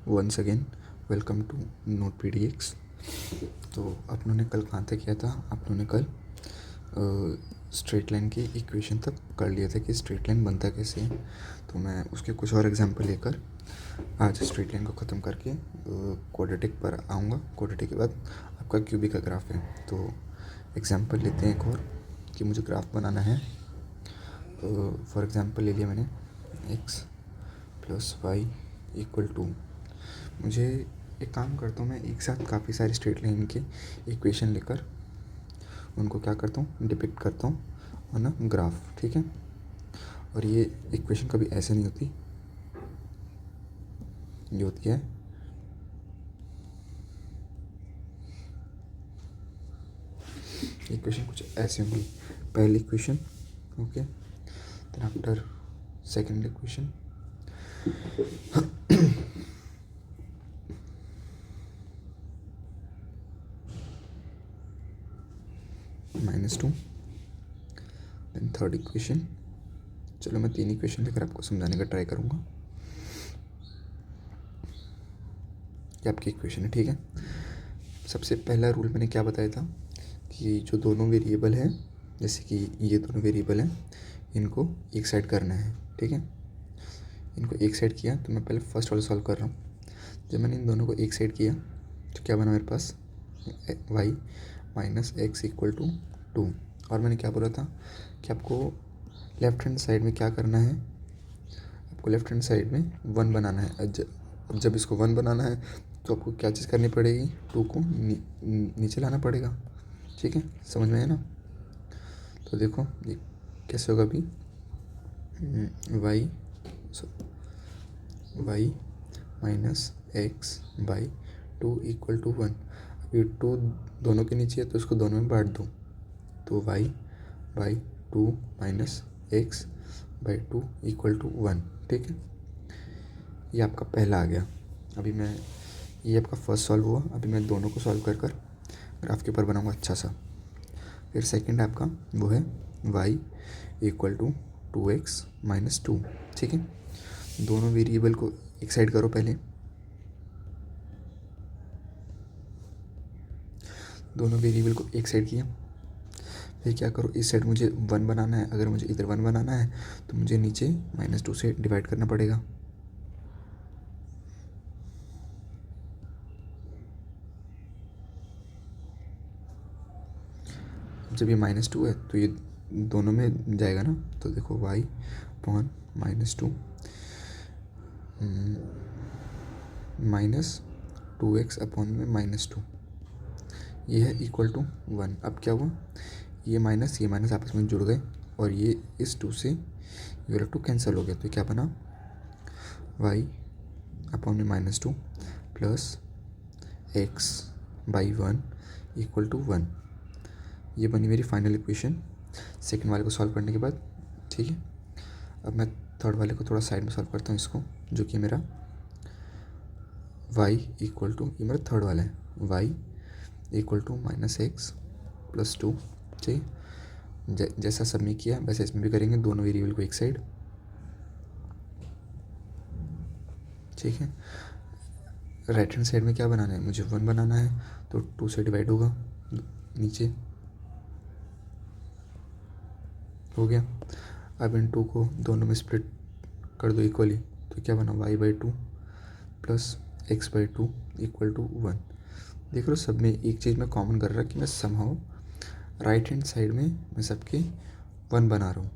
Once again welcome to note PDX। तो अपनों ने कल कहाँ तक किया था? अपनों ने कल स्ट्रेट लाइन की इक्वेशन तक कर लिया था कि स्ट्रेट लाइन बनता कैसे है। तो मैं उसके कुछ और एग्जांपल लेकर आज स्ट्रेट लाइन को ख़त्म करके क्वाड्रेटिक पर आऊँगा। क्वाड्रेटिक के बाद आपका क्यूबिक का ग्राफ है। तो एग्जांपल लेते हैं एक और कि मुझे ग्राफ बनाना है। फॉर एग्ज़ाम्पल ले लिया मैंने x + y = 2। मुझे एक काम करता हूँ, मैं एक साथ काफ़ी सारे स्ट्रेट लाइन के इक्वेशन लेकर उनको क्या करता हूँ, डिपिक्ट करता हूँ ऑन अ ग्राफ। ठीक है। और ये इक्वेशन कभी ऐसे नहीं होती, ये होती है इक्वेशन कुछ ऐसे होंगी। पहली equation, okay, then after second equation, -2, then third equation. चलो मैं 3 इक्वेशन लेकर आपको समझाने का ट्राई करूँगा। ये आपकी इक्वेशन है, ठीक है। सबसे पहला रूल मैंने क्या बताया था कि जो दोनों वेरिएबल हैं, जैसे कि ये दोनों वेरिएबल हैं, इनको एक साइड करना है। ठीक है। इनको एक साइड किया तो मैं पहले फर्स्ट वाला सॉल्व कर रहा हूँ। जब मैंने इन दोनों को एक साइड किया तो क्या बना मेरे पास, y - x = 2। और मैंने क्या बोला था कि आपको लेफ्ट हैंड साइड में क्या करना है, आपको लेफ्ट हैंड साइड में 1 बनाना है। अब जब इसको 1 बनाना है तो आपको क्या चीज़ करनी पड़ेगी, 2 को नीचे लाना पड़ेगा। ठीक है, समझ में है ना। तो देखो ये कैसे होगा अभी, y - x/2 = 1। अभी 2 दोनों के नीचे है तो इसको दोनों में बांट दो, तो y/2 - x/2 = 1। ठीक है, ये आपका पहला आ गया। अभी मैं, ये आपका फर्स्ट सॉल्व हुआ। अभी मैं दोनों को सॉल्व कर ग्राफ के ऊपर बनाऊंगा अच्छा सा। फिर सेकंड आपका वो है y = 2x - 2। ठीक है, दोनों वेरिएबल को एक साइड करो पहले, दोनों वेरिएबल को एक साइड किया। फिर क्या करो, इस साइड मुझे 1 बनाना है। अगर मुझे इधर 1 बनाना है तो मुझे नीचे -2 से डिवाइड करना पड़ेगा। जब ये -2 है तो ये दोनों में जाएगा ना, तो देखो y/-2 -2x/-2 ये है =1। अब क्या हुआ, ये माइनस आपस में जुड़ गए और ये इस 2 से ये वाला 2 कैंसिल हो गया। तो क्या बना, y/-2 + x/1 = 1। ये बनी मेरी फाइनल इक्वेशन सेकंड वाले को सॉल्व करने के बाद। ठीक है, अब मैं थर्ड वाले को थोड़ा साइड में सॉल्व करता हूँ इसको, जो कि मेरा y = ये मेरा थर्ड वाला है, y = -x + 2। ठीक है, जैसा सब में किया वैसे इसमें भी करेंगे, दोनों वेरिएबल को एक साइड। ठीक है, राइट हैंड साइड में क्या बनाना है, मुझे 1 बनाना है, तो 2 से डिवाइड होगा, नीचे हो गया। अब इन 2 को दोनों में स्प्लिट कर दो इक्वली, तो क्या बना, y/2 + x/2 = 1। देख लो सब में एक चीज़ मैं कॉमन कर रहा कि मैं समहाउ राइट हैंड साइड में मैं सबके 1 बना रहा हूँ।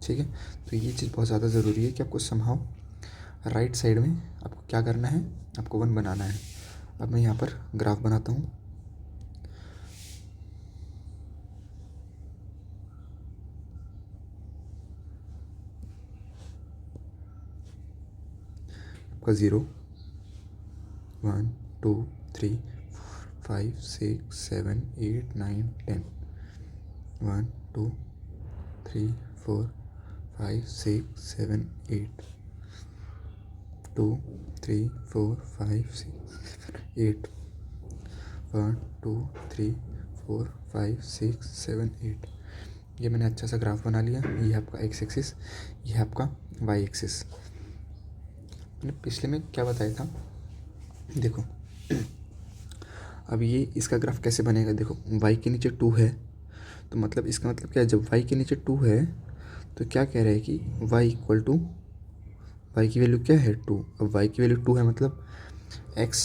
ठीक है, तो ये चीज़ बहुत ज़्यादा ज़रूरी है कि आपको समहाउ राइट साइड में आपको क्या करना है, आपको 1 बनाना है। अब मैं यहाँ पर ग्राफ बनाता हूँ। आपका 0 1 2 3 4 5 6 7 8 9 10 1 2 3 4 5 6 7 8 2 3 4 5 6 7 8 1 2 3 4 5 6 7 8। ये मैंने अच्छा सा ग्राफ बना लिया। ये है आपका x एक्सिस, ये है आपका y एक्सिस। अपने पिछले में क्या बताया था, देखो अब ये इसका ग्राफ कैसे बनेगा, देखो y के नीचे 2 है तो मतलब इसका मतलब क्या है, जब y के नीचे 2 है तो क्या कह रहा है कि y इक्वल टू, y की वैल्यू क्या है 2, अब y की वैल्यू 2 है मतलब x,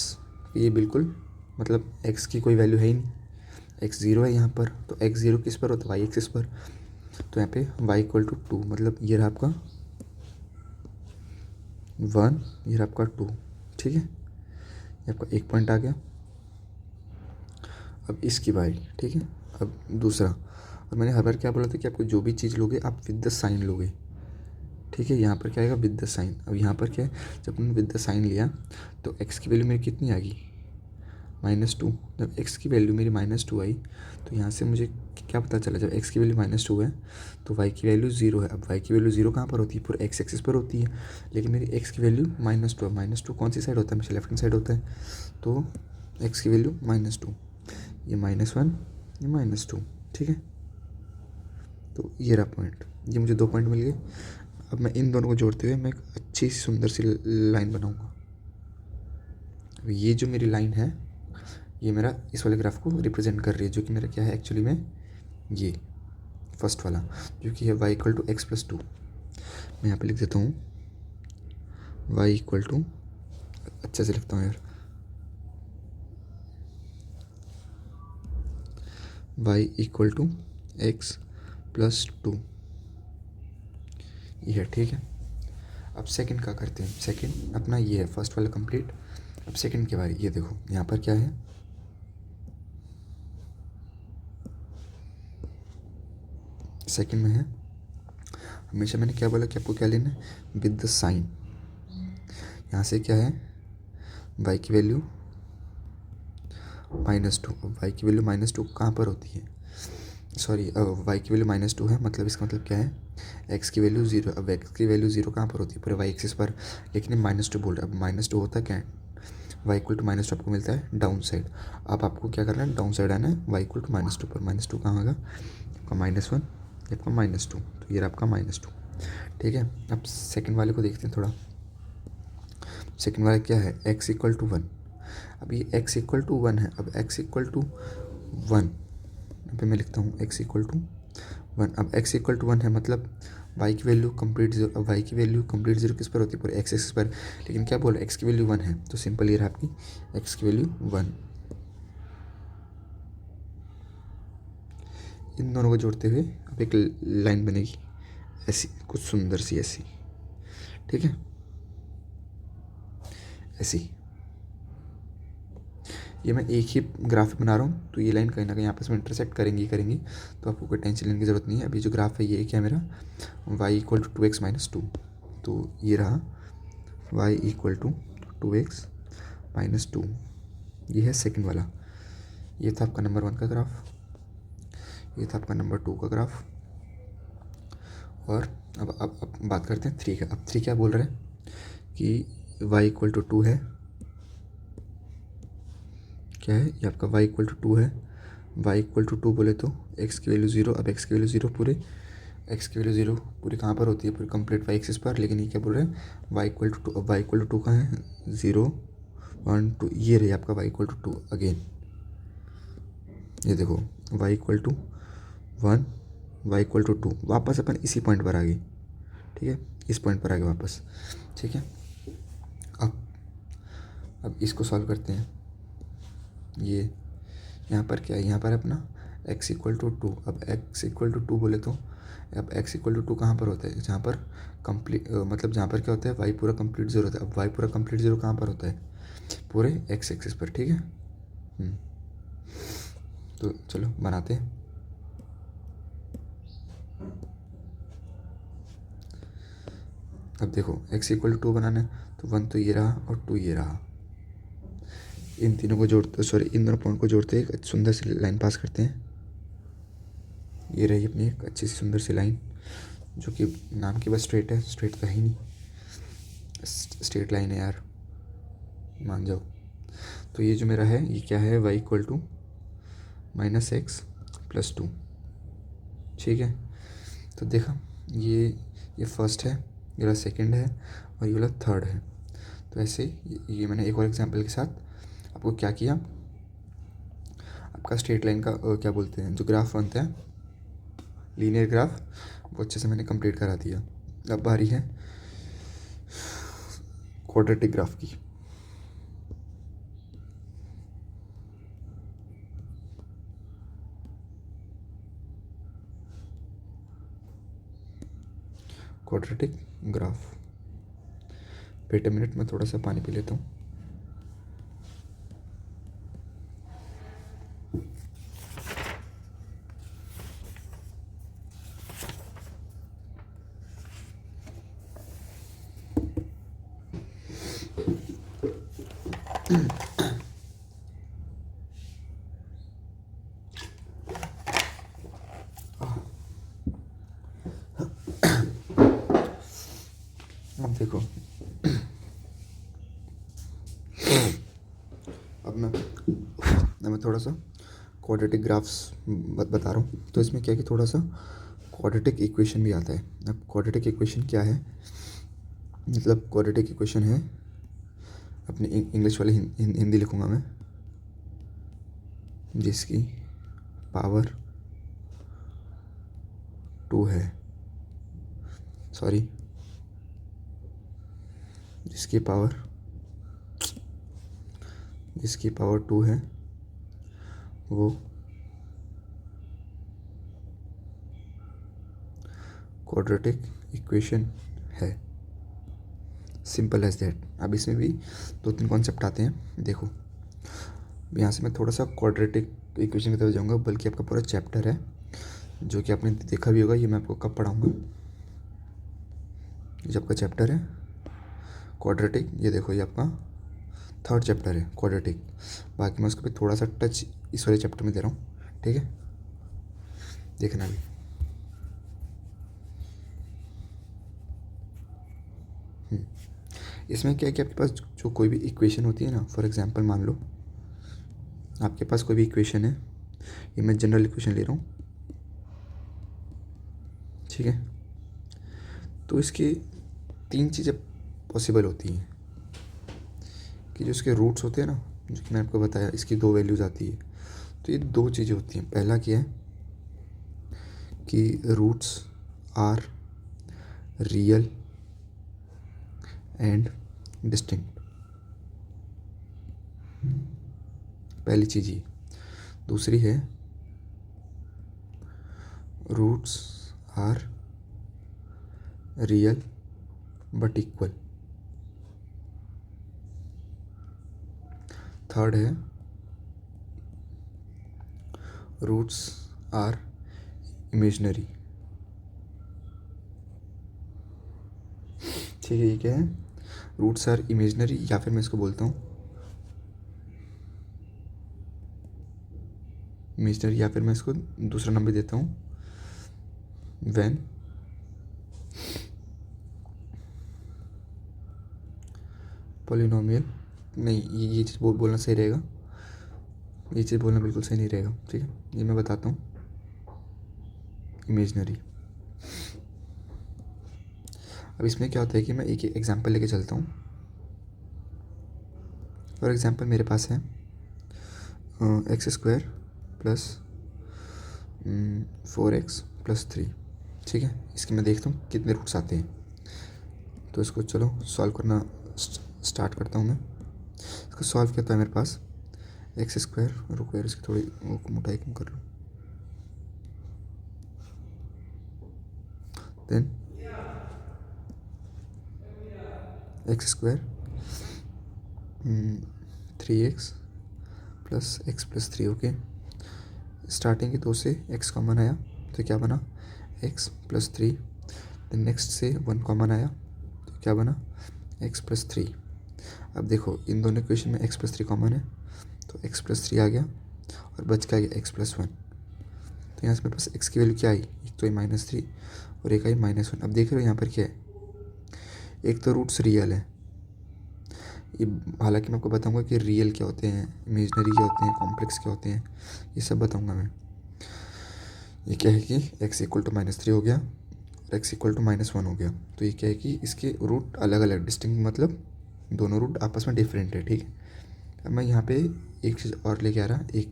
ये बिल्कुल मतलब x की कोई वैल्यू है ही नहीं, x 0 है यहाँ पर, तो x 0 किस पर होता है, y एक्सिस पर, तो यहाँ पे y इक्वल टू 2 मतलब ये रहा आपका 1, ये रहा आपका 2, ठीक है, ये आपका एक पॉइंट आ गया। अब इसकी बारी, ठीक है, अब दूसरा, और मैंने हर बार क्या बोला था कि आपको जो भी चीज़ लोगे आप विद द साइन लोगे, ठीक है, यहाँ पर क्या आएगा विद द साइन। अब यहाँ पर क्या है, जब हमने विद द साइन लिया तो x की वैल्यू मेरी कितनी आ गई, -2, जब x की वैल्यू मेरी -2 आई तो यहाँ से मुझे क्या पता चला, जब x की वैल्यू -2 है तो y की वैल्यू 0 है। अब y की वैल्यू 0 कहाँ पर होती है, पूरे x एक्सिस पर होती है, लेकिन मेरी x की वैल्यू -2 है, -2 कौन सी साइड होता है, हमेशा लेफ्ट हैंड साइड होता है, तो x की वैल्यू -2, ये -1, ये -2, ठीक है, तो ये रहा पॉइंट, ये मुझे 2 पॉइंट मिल गए। अब मैं इन दोनों को जोड़ते हुए मैं एक अच्छी सी सुंदर सी लाइन बनाऊंगा। अब ये जो मेरी लाइन है ये मेरा इस वाले ग्राफ को रिप्रेजेंट कर रही है, जो कि मेरा क्या है एक्चुअली में, ये फर्स्ट वाला जो कि है y equal to x plus 2। मैं यहाँ पे लिख देता हूँ y इक्वल टू, अच्छे से लिखता हूँ यार, y equal to x plus 2, ये है, ठीक है। अब सेकंड का करते हैं, सेकंड अपना ये है फर्स्ट वाला कंप्लीट। अब सेकंड के बारे, ये देखो यहाँ पर क्या है, सेकंड में है, हमेशा मैंने क्या बोला कि आपको क्या लेना है विद द साइन। यहाँ से क्या है y की वैल्यू -2, अब y की वैल्यू -2 कहाँ पर होती है, सॉरी y की वैल्यू -2 है, मतलब इसका मतलब क्या है x की वैल्यू 0, अब x की वैल्यू 0 कहाँ पर होती है, पूरे y एक्सिस पर, लेकिन ये -2 बोल रहा है। अब -2 होता क्या है, y इक्वल टू -2 आपको मिलता है डाउन साइड, अब आपको क्या करना है डाउन साइड आना है, y इक्वल टू -2 पर, -2 कहाँ होगा आपका -1, आपका -2, तो ये आपका -2, ठीक है। अब सेकंड वाले को देखते हैं थोड़ा, सेकंड वाला क्या है x इक्वल टू 1, अब ये x इक्वल टू 1 है, अब x इक्वल टू 1, यहाँ पे मैं लिखता हूँ x इक्वल टू 1, अब x इक्वल टू 1 है मतलब y की वैल्यू कंप्लीट 0, अब y की वैल्यू कंप्लीट 0 किस पर होती है, पूरे x एक्सिस पर, लेकिन क्या बोल x की वैल्यू 1 है, तो सिंपल ये रहा आपकी x की वैल्यू 1। इन दोनों को जोड़ते हुए अब एक लाइन बनेगी ऐसी, कुछ सुंदर सी ऐसी, ठीक है, ऐसी। ये मैं एक ही ग्राफ बना रहा हूँ तो ये लाइन कहीं ना कहीं आपस में इंटरसेक्ट करेंगी करेंगी, तो आपको कोई टेंशन लेने की ज़रूरत नहीं है। अभी जो ग्राफ है ये क्या है मेरा y equal to 2x minus 2, तो ये रहा y equal to 2x minus 2, ये है सेकंड वाला। ये था आपका नंबर 1 का ग्राफ, ये था आपका नंबर 2 का ग्राफ, और अब बात करते हैं 3 का। अब 3 क्या बोल रहे हैं कि y इक्वल टू 2 है, क्या है ये आपका y इक्वल टू 2 है, y इक्वल टू 2 बोले तो x की वैल्यू 0, अब x की वैल्यू 0 पूरे, x की वैल्यू 0 पूरी कहाँ पर होती है, पूरी कंप्लीट y एक्सिस पर, लेकिन ये क्या बोल रहे हैं y इक्वल टू 2, अब y इक्वल टू 2 कहाँ है 0 1 2, ये रही आपका y इक्वल टू 2 अगेन, ये देखो y equal to 1, y equal to 2, वापस अपन इसी पॉइंट पर आ गए, ठीक है, इस पॉइंट पर आ गए वापस, ठीक है। अब इसको सॉल्व करते हैं, ये यहाँ पर क्या है, यहाँ पर अपना x इक्वल टू 2, अब x इक्वल टू 2 बोले तो अब x इक्वल टू 2 कहाँ पर होता है, जहाँ पर कंप्लीट मतलब जहाँ पर क्या होता है y पूरा कंप्लीट 0 होता है, अब y पूरा कंप्लीट 0 कहाँ पर होता है, पूरे x एक्सिस पर, ठीक है। तो चलो बनाते हैं। अब देखो x इक्वल टू 2 बनाना है तो 1 तो ये रहा और 2 ये रहा, इन तीनों को जोड़ते, सॉरी इन दोनों पॉइंट को जोड़ते एक सुंदर सी लाइन पास करते हैं। ये रही अपनी एक अच्छी सी सुंदर सी लाइन, जो कि नाम की बस स्ट्रेट है, स्ट्रेट तो है ही नहीं, स्ट्रेट लाइन है यार, मान जाओ। तो ये जो मेरा है ये क्या है y equal to -x plus 2, ठीक है। तो देखा ये फर्स्ट है, ये वाला सेकंड है और ये वाला थर्ड है, तो ऐसे ये मैंने एक और एग्जांपल के साथ आपको क्या किया, आपका स्ट्रेट लाइन का क्या बोलते हैं जो ग्राफ बनता है लीनियर ग्राफ, वो अच्छे से मैंने कंप्लीट करा दिया। अब बारी है क्वाड्रेटिक ग्राफ की। Quadratic graph, wait a minute, मैं थोड़ा सा पानी पी लेता हूँ। अब देखो, अब मैं थोड़ा सा क्वाड्रेटिक ग्राफ्स बता रहा हूँ। तो इसमें क्या है कि थोड़ा सा क्वाड्रेटिक इक्वेशन भी आता है। अब क्वाड्रेटिक इक्वेशन क्या है, मतलब क्वाड्रेटिक इक्वेशन है, अपनी इंग्लिश वाले हिंदी लिखूँगा मैं, जिसकी पावर 2 है, सॉरी जिसकी पावर 2 है वो क्वाड्रेटिक इक्वेशन है। Simple as that. अब इसमें भी 2-3 कॉन्सेप्ट आते हैं। देखो, यहाँ से मैं थोड़ा सा क्वाड्रेटिक इक्वेशन की तरफ जाऊँगा, बल्कि आपका पूरा चैप्टर है जो कि आपने देखा भी होगा। ये मैं आपको कब पढ़ाऊँगा, ये जो आपका चैप्टर है क्वाड्रेटिक, ये देखो ये आपका 3rd चैप्टर है क्वाड्रेटिक। बाकी मैं उसको भी थोड़ा सा टच इस वाले चैप्टर में दे रहा हूँ, ठीक है, देखना भी। इसमें क्या है कि आपके पास जो कोई भी इक्वेशन होती है ना, फॉर एग्जांपल मान लो आपके पास कोई भी इक्वेशन है, ये मैं जनरल इक्वेशन ले रहा हूँ, ठीक है। तो इसकी 3 चीज़ें पॉसिबल होती हैं कि जो इसके रूट्स होते हैं ना, जो कि मैंने आपको बताया, इसकी 2 वैल्यूज़ आती है। तो ये 2 चीज़ें होती हैं। पहला क्या है कि roots are real and distinct, पहली चीज़ ये। दूसरी है roots are real but equal. Third है रूट्स आर इमेजनरी। ठीक है, ये क्या है, रूट्स आर इमेजनरी, या फिर मैं इसको बोलता हूँ इमेजनरी, या फिर मैं इसको दूसरा नाम भी देता हूँ व्हेन पॉलिनोमियल। नहीं, ये चीज़ बोलना सही रहेगा, ये चीज़ बोलना बिल्कुल सही नहीं रहेगा, ठीक है। ये मैं बताता हूँ इमेजनरी। अब इसमें क्या होता है कि मैं एक एग्जांपल लेके चलता हूँ। फॉर एग्जांपल मेरे पास है x² प्लस 4x प्लस 3, ठीक है। इसके मैं देखता हूँ कितने रूट्स आते हैं। तो इसको चलो सॉल्व करना स्टार्ट करता हूँ मैं। इसको सॉल्व किया था मेरे पास x², रुको यार इसकी थोड़ी मोटाई कम कर लूँ, then x² 3x plus x plus 3, okay. Starting के 2 से x कॉमन आया तो क्या बना x प्लस 3। देन नेक्स्ट से 1 कॉमन आया तो क्या बना x प्लस 3। अब देखो इन दोनों इक्वेशन में x प्लस 3 कॉमन है तो x प्लस 3 आ गया और बच क्या गया x प्लस 1। तो यहाँ से मेरे पास x की वैल्यू क्या आई, एक तो -3 और एक आई -1। अब देख रहे हो यहाँ पर क्या है, एक तो रूट्स रियल है, ये हालांकि मैं आपको बताऊंगा कि रियल क्या होते हैं, इमेजनरी क्या होते हैं, कॉम्प्लेक्स क्या होते हैं, ये सब बताऊंगा मैं। ये क्या है कि x इक्वल टू -3 हो गया और x इक्वल टू -1 हो गया। तो ये क्या है कि इसके रूट अलग अलग डिस्टिंक्ट, मतलब दोनों रूट आपस में डिफरेंट है, ठीक है। अब मैं यहाँ पे एक चीज़ और लेके आ रहा, एक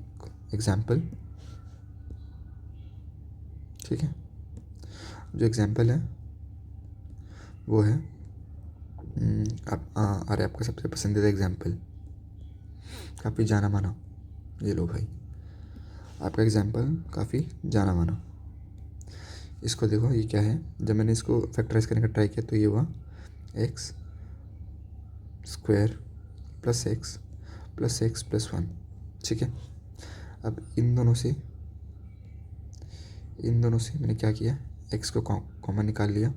एग्जाम्पल, ठीक है। जो एग्जाम्पल है वो है अरे आपका सबसे पसंदीदा एग्जाम्पल, काफ़ी जाना माना, ये लो भाई, आपका एग्जाम्पल काफ़ी जाना माना। इसको देखो, ये क्या है, जब मैंने इसको फैक्टराइज करने का ट्राई किया तो ये हुआ x square plus x plus x plus one, ठीक है। अब इन दोनों से मैंने क्या किया, एक्स को कॉमन निकाल लिया,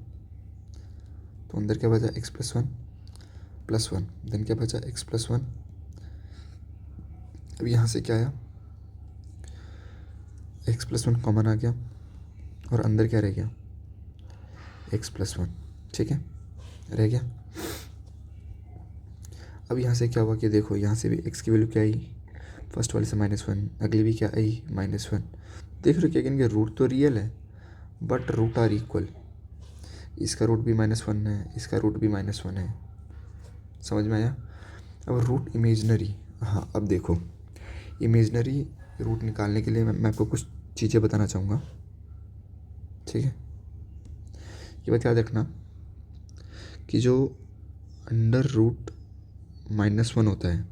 तो अंदर क्या बचा, एक्स प्लस वन, देन क्या बचा, एक्स प्लस वन। अब यहाँ से क्या आया, एक्स प्लस वन कॉमन आ गया और अंदर क्या रह गया, एक्स प्लस वन, ठीक है, रह गया। अब यहाँ से क्या हुआ कि देखो, यहाँ से भी एक्स की वैल्यू क्या आई, फर्स्ट वाले से -1, अगली भी क्या आई, -1। देख रहे हो क्या, इनके रूट तो रियल है बट रूट आर इक्वल, इसका रूट भी -1 है, इसका रूट भी -1 है, समझ में आया। अब रूट इमेजनरी, हाँ अब देखो, इमेजनरी रूट निकालने के लिए मैं आपको कुछ चीज़ें बताना चाहूँगा, ठीक है। ये बात याद रखना कि जो अंडर रूट -1 होता है,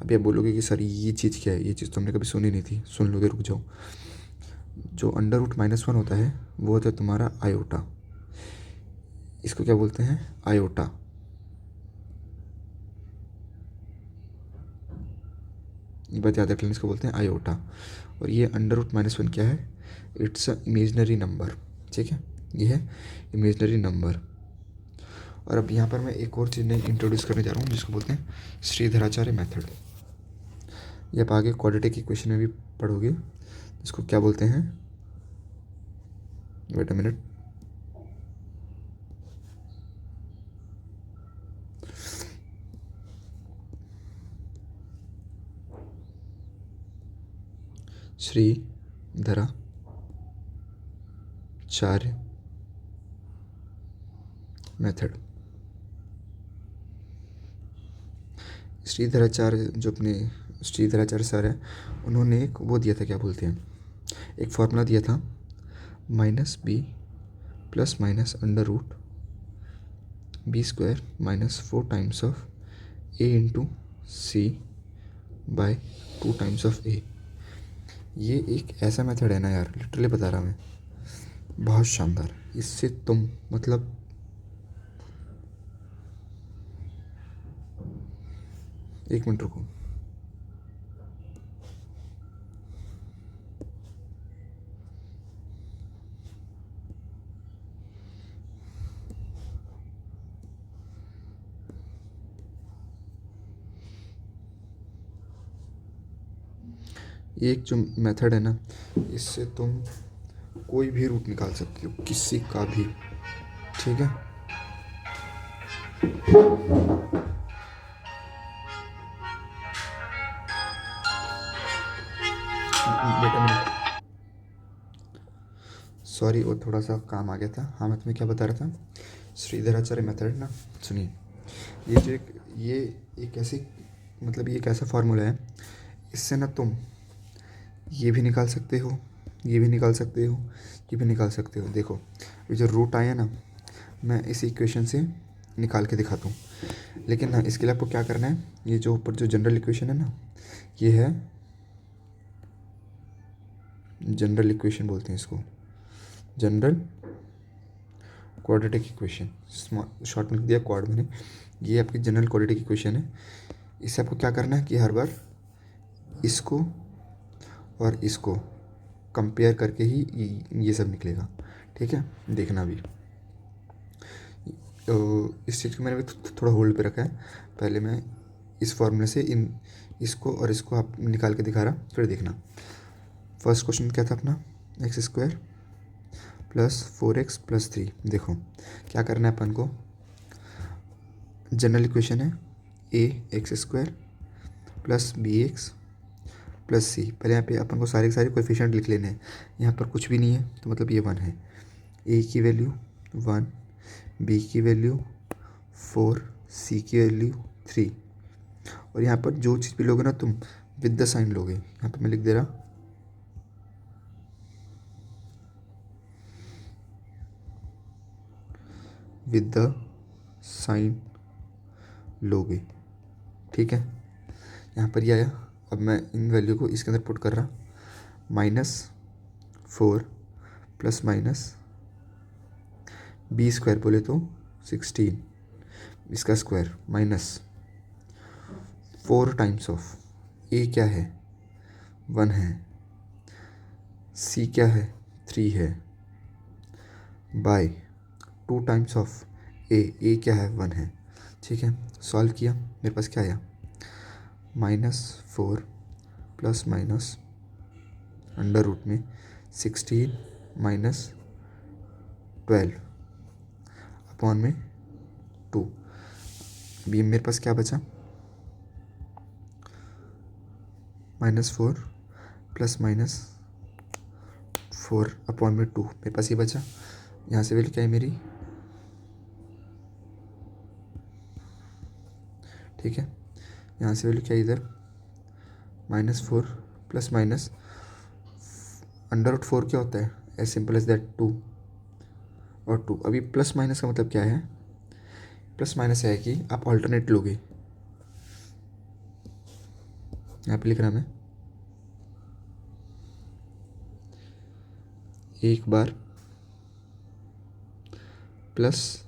अभी आप बोलोगे कि सर ये चीज़ क्या है, ये चीज़ तो हमने कभी सुनी नहीं थी, सुन लोगे, रुक जाओ। जो अंडर रूट -1 होता है वो होता है तुम्हारा आयोटा, इसको क्या बोलते हैं, आयोटा। ये बात याद रख लेना, इसको बोलते हैं आयोटा। और ये अंडर रूट -1 क्या है, इट्स अ इमेजनरी नंबर, ठीक है, ये है इमेजनरी नंबर। और अब यहाँ पर मैं एक और चीज़ नई इंट्रोड्यूस करने जा रहा हूँ जिसको बोलते हैं श्रीधराचार्य मेथड। ये आप आगे क्वाड्रेटिक इक्वेशन में भी पढ़ोगे, इसको क्या बोलते हैं, wait a minute, Shridharacharya method. Shridharacharya जो अपने श्रीधराचार्य सर है, उन्होंने एक वो दिया था, क्या बोलते हैं, एक फार्मूला दिया था, -b plus minus under root b² -4 times of a into c by 2 times of a। ये एक ऐसा मेथड है ना यार, लिटरली बता रहा मैं, बहुत शानदार। इससे तुम मतलब एक मिनट रुको, ये एक जो मेथड है ना, इससे तुम कोई भी रूट निकाल सकते हो, किसी का भी, ठीक है। बेटा मिनट, सॉरी वो थोड़ा सा काम आ गया था। हाँ मैं तुम्हें क्या बता रहा था, श्रीधराचार्य मेथड ना, सुनिए, ये एक ऐसी मतलब ये एक ऐसा फार्मूला है, इससे ना तुम ये भी निकाल सकते हो, ये भी निकाल सकते हो, ये भी निकाल सकते हो। देखो ये जो रूट आया ना, मैं इस इक्वेशन से निकाल के दिखाता हूँ, लेकिन ना इसके लिए आपको क्या करना है, ये जो ऊपर जो जनरल इक्वेशन है ना, ये है जनरल इक्वेशन बोलते हैं इसको, जनरल क्वाड्रेटिक इक्वेशन, शॉर्ट में दिया क्वाड मैंने, ये आपकी जनरल क्वाड्रेटिक इक्वेशन है। इससे आपको क्या करना है कि हर बार इसको और इसको कंपेयर करके ही ये सब निकलेगा, ठीक है, देखना भी। इस चीज़ को मैंने भी थोड़ा होल्ड पे रखा है, पहले मैं इस फॉर्मूले से इसको और इसको आप निकाल के दिखा रहा, फिर देखना। फर्स्ट क्वेश्चन क्या था अपना, x² प्लस 4x प्लस 3। देखो क्या करना है अपन को, जनरल इक्वेशन है ax² plus bx plus c। पहले यहाँ पे अपन को सारे के सारे कोएफिशिएंट लिख लेने हैं, यहाँ पर कुछ भी नहीं है तो मतलब ये 1 है, a की वैल्यू 1, b की वैल्यू 4, सी की वैल्यू 3। और यहाँ पर जो चीज़ भी लोगे ना तुम विद द साइन लोगे, यहाँ पर मैं लिख दे रहा विद द साइन लोगे, ठीक है। यहाँ पर ये आया। अब मैं इन वैल्यू को इसके अंदर पुट कर रहा, -4 प्लस माइनस b² बोले तो 16, इसका square minus 4 times of a क्या है 1 है, c क्या है 3 है, बाय 2 टाइम्स ऑफ a क्या है 1 है, ठीक है। सॉल्व किया, मेरे पास क्या आया -4 प्लस माइनस अंडर रूट में 16 माइनस 12 अपॉन में 2। अभी मेरे पास क्या बचा -4 प्लस माइनस 4 अपॉन में 2, मेरे पास ये बचा। यहाँ से वैल्यू क्या है मेरी, ठीक है। यहाँ से वैल्यू क्या है इधर -4 प्लस माइनस अंडर रूट 4 क्या होता है एज सिंपल एज दैट 2 और 2। अभी प्लस माइनस का मतलब क्या है, प्लस माइनस है कि आप ऑल्टरनेट लोगे। यहाँ पे लिख रहा मैं एक बार प्लस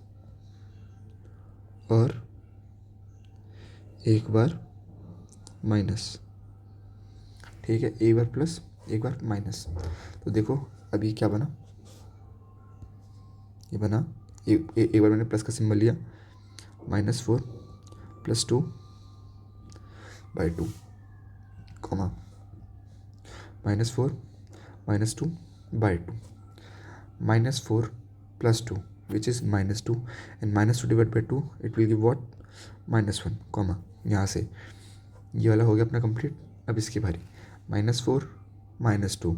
और एक बार माइनस, ठीक है। एक बार प्लस एक बार माइनस। तो देखो अभी क्या बना, ये बना एक बार मैंने प्लस का सिंबल लिया, -4 plus 2/2 comma -4 -2/2 -4 plus 2 which is -2 and -2 divide by 2 it will give what -1 comma. यहाँ से ये वाला हो गया अपना कंप्लीट। अब इसकी बारी -4 -2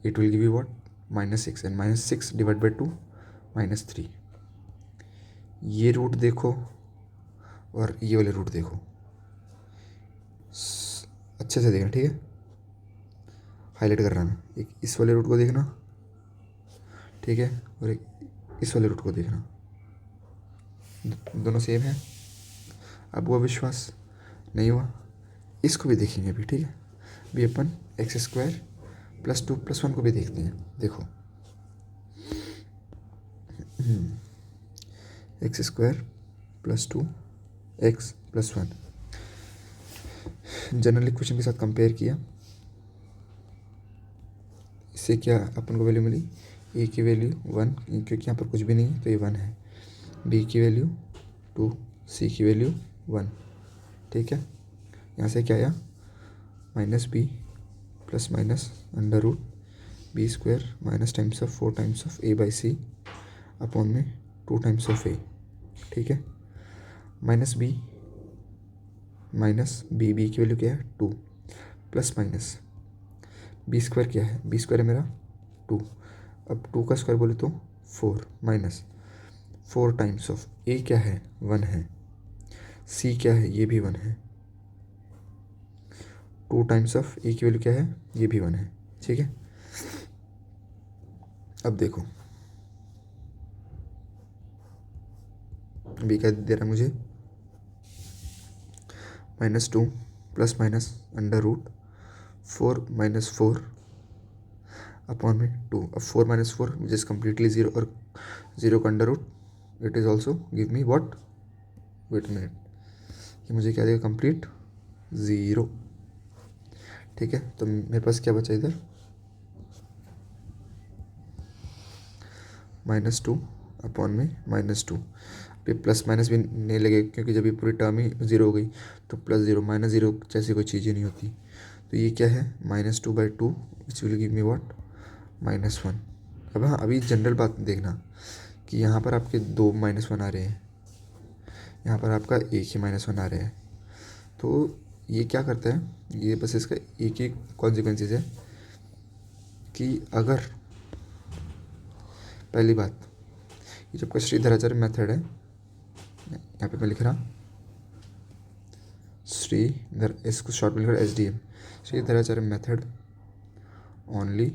it will give you what -6 and -6 divide by 2 -3। ये रूट देखो और ये वाले रूट देखो, अच्छे से देखना, ठीक है। हाईलाइट कर रहा मैं, एक इस वाले रूट को देखना, ठीक है, और एक इस वाले रूट को देखना, दोनों सेम है। अब वो विश्वास नहीं हुआ, इसको भी देखेंगे अभी, ठीक है। अभी अपन x² प्लस 2 प्लस 1 को भी देखते हैं। देखो x² plus 2 x plus 1 general equation के साथ कंपेयर किया, इससे क्या अपन को वैल्यू मिली, a की वैल्यू 1 क्योंकि यहाँ पर कुछ भी नहीं है तो ये 1 है, b की वैल्यू 2, c की वैल्यू 1, ठीक है। यहाँ से क्या आया -b plus minus under root b² minus times of 4 times of a by c upon में 2 टाइम्स ऑफ a, ठीक है। -b माइनस b की वैल्यू क्या है 2 प्लस माइनस b² क्या है, b² है मेरा 2। अब 2 का स्क्वायर बोले तो 4 माइनस 4 टाइम्स ऑफ a क्या है 1 है, c क्या है ये भी 1 है, 2 टाइम्स ऑफ a की वैल्यू क्या है ये भी 1 है, ठीक है। अब देखो b क्या दे रहा है मुझे -2 plus minus under root 4 minus 4 upon में 2। अब 4 माइनस 4 विच इज़ कम्प्लीटली 0 और 0 का under root it is also give me what, wait minute, ये मुझे क्या देगा कंप्लीट 0, ठीक है। तो मेरे पास क्या बचा इधर -2 अपॉन में -2। फिर प्लस माइनस भी नहीं लगे क्योंकि जब ये पूरी टर्म ही 0 हो गई तो +0 -0 जैसी कोई चीज़ ही नहीं होती। तो ये क्या है -2/2 which will give me what -1। अब हाँ अभी जनरल बात देखना कि यहाँ पर आपके 2 -1 आ रहे हैं, यहाँ पर आपका एक ही -1 आ रहे हैं। तो ये क्या करता है, ये बस इसका एक ही कॉन्सिक्वेंसेस है कि अगर पहली बात ये जो आपका श्रीधराचार्य मेथड है, यहाँ पे मैं लिख रहा श्रीधर, इसको शॉर्ट में लिख रहा SDM, Shridharacharya method only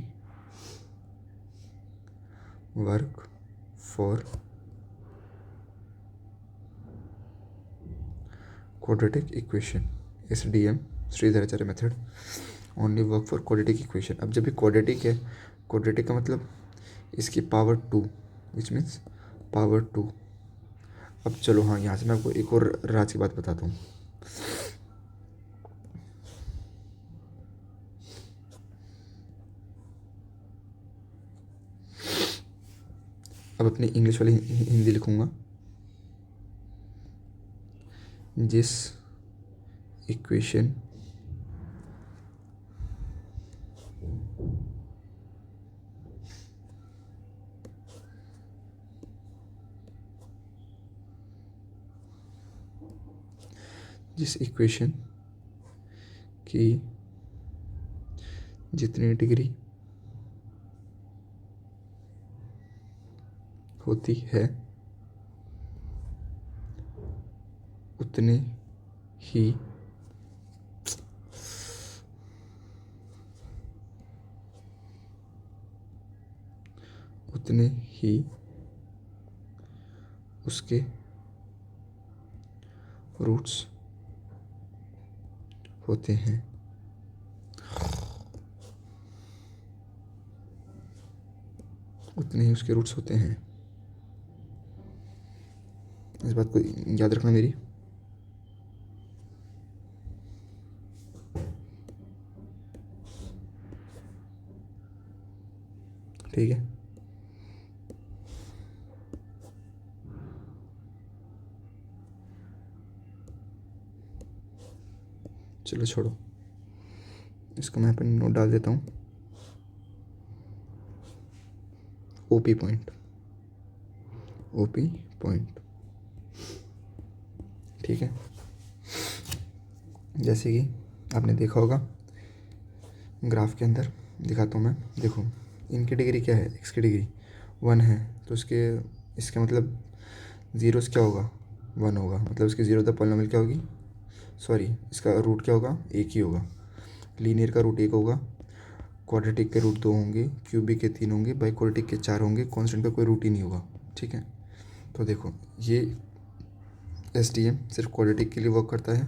work for quadratic equation. SDM Shridharacharya method only work for quadratic equation. अब जब भी क्वाड्रेटिक है, क्वाड्रेटिक का मतलब इसकी पावर 2, विच मीन्स पावर 2। अब चलो हाँ, यहाँ से मैं आपको एक और राज की बात बताता हूँ। अब अपनी इंग्लिश वाली हिंदी लिखूँगा। जिस इक्वेशन की जितनी डिग्री होती है उतने ही उसके रूट्स होते हैं। उतने ही उसके रूट्स होते हैं। इस बात को याद रखना मेरी। ठीक है, चलो छोड़ो, इसको मैं अपने नोट डाल देता हूँ। ओपी पॉइंट, ठीक है। जैसे कि आपने देखा होगा ग्राफ के अंदर, दिखाता हूँ मैं। देखो इनकी डिग्री क्या है, x की डिग्री 1 है, तो इसका मतलब ज़ीरो से क्या होगा, 1 होगा। मतलब इसकी ज़ीरो पॉलिनोमियल क्या होगी, सॉरी इसका रूट क्या होगा, एक ही होगा। लीनियर का रूट 1 होगा, क्वाड्रेटिक के रूट 2 होंगे, क्यूबिक के 3 होंगे, बाइक्वाड्रेटिक के 4 होंगे, कांस्टेंट का कोई रूट ही नहीं होगा। ठीक है, तो देखो ये SDM सिर्फ क्वाड्रेटिक के लिए वर्क करता है।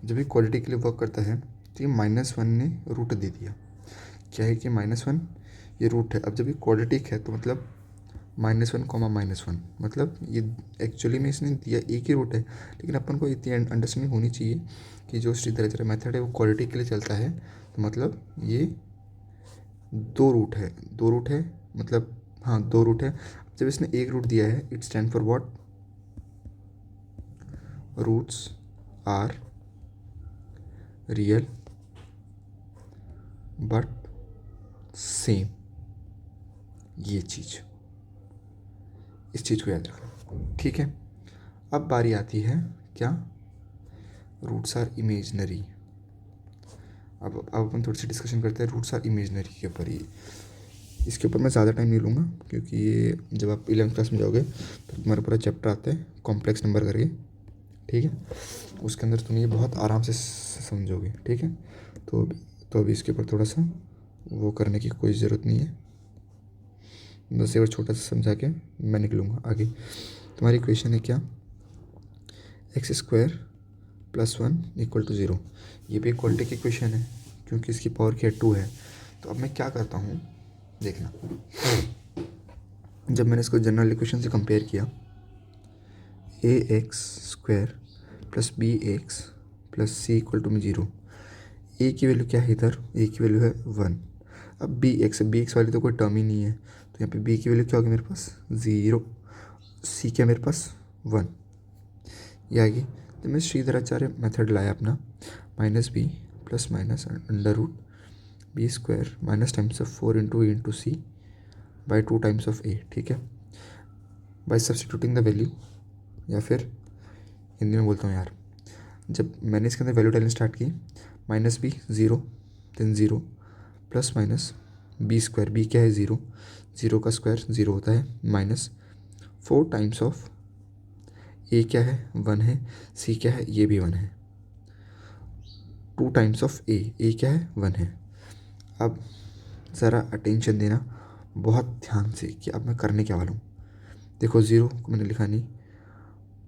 जब भी क्वाड्रेटिक के लिए वर्क करता है तो ये -1 ने रूट दे दिया। क्या है कि -1 ये रूट है। अब जब ये क्वाड्रेटिक है तो मतलब -1, -1, मतलब ये एक्चुअली में इसने दिया एक ही रूट है। लेकिन अपन को इतनी अंडरस्टैंडिंग होनी चाहिए कि जो श्रीधराचार्य मेथड है वो क्वाड्रेटिक के लिए चलता है, तो मतलब ये 2 रूट है, मतलब हाँ 2 रूट है। जब इसने एक रूट दिया है, it stand for what, roots are real but same. ये इस चीज़ को याद रखना, ठीक है। अब बारी आती है क्या, रूट्स आर इमेजनरी। अब अपन थोड़ी सी डिस्कशन करते हैं रूट्स आर इमेजनरी के ऊपर। ही इसके ऊपर मैं ज़्यादा टाइम नहीं लूँगा, क्योंकि ये जब आप 11th क्लास में जाओगे तो तुम्हारा पूरा चैप्टर आता है कॉम्प्लेक्स नंबर करके, ठीक है। उसके अंदर तुम ये बहुत आराम से समझोगे, ठीक है। तो अभी इसके ऊपर थोड़ा सा वो करने की कोई ज़रूरत नहीं है। बस एक बार छोटा सा समझा के मैं निकलूँगा आगे। तुम्हारी इक्वेशन है क्या, x² + 1 = 0। ये भी क्वाड्रेटिक की इक्वेशन है क्योंकि इसकी पावर क्या 2 है। तो अब मैं क्या करता हूँ देखना, जब मैंने इसको जनरल इक्वेशन से कंपेयर किया, ax² + bx + c = 0। a की वैल्यू क्या है इधर, a की वैल्यू है 1। अब bx वाली तो कोई टर्म ही नहीं है, तो यहाँ पे b की वैल्यू क्या होगी मेरे पास, 0। c क्या मेरे पास 1, ये आ गई। तो मैं श्रीधराचार्य मेथड लाया अपना, -b + √b² - times of 4 × c by 2 times of a, ठीक है। बाई सब्सटीट्यूटिंग द वैल्यू, या फिर हिंदी में बोलता हूँ यार, जब मैंने इसके अंदर वैल्यू डालनी स्टार्ट की, -b 0, देन 0 ± b², b क्या है 0, 0 का स्क्वायर 0 होता है, -4 टाइम्स ऑफ ए क्या है, 1 है, सी क्या है, ये भी 1 है। 2 टाइम्स ऑफ ए क्या है, 1 है। अब ज़रा अटेंशन देना बहुत ध्यान से कि अब मैं करने क्या वाला हूँ। देखो 0 को मैंने लिखा नहीं,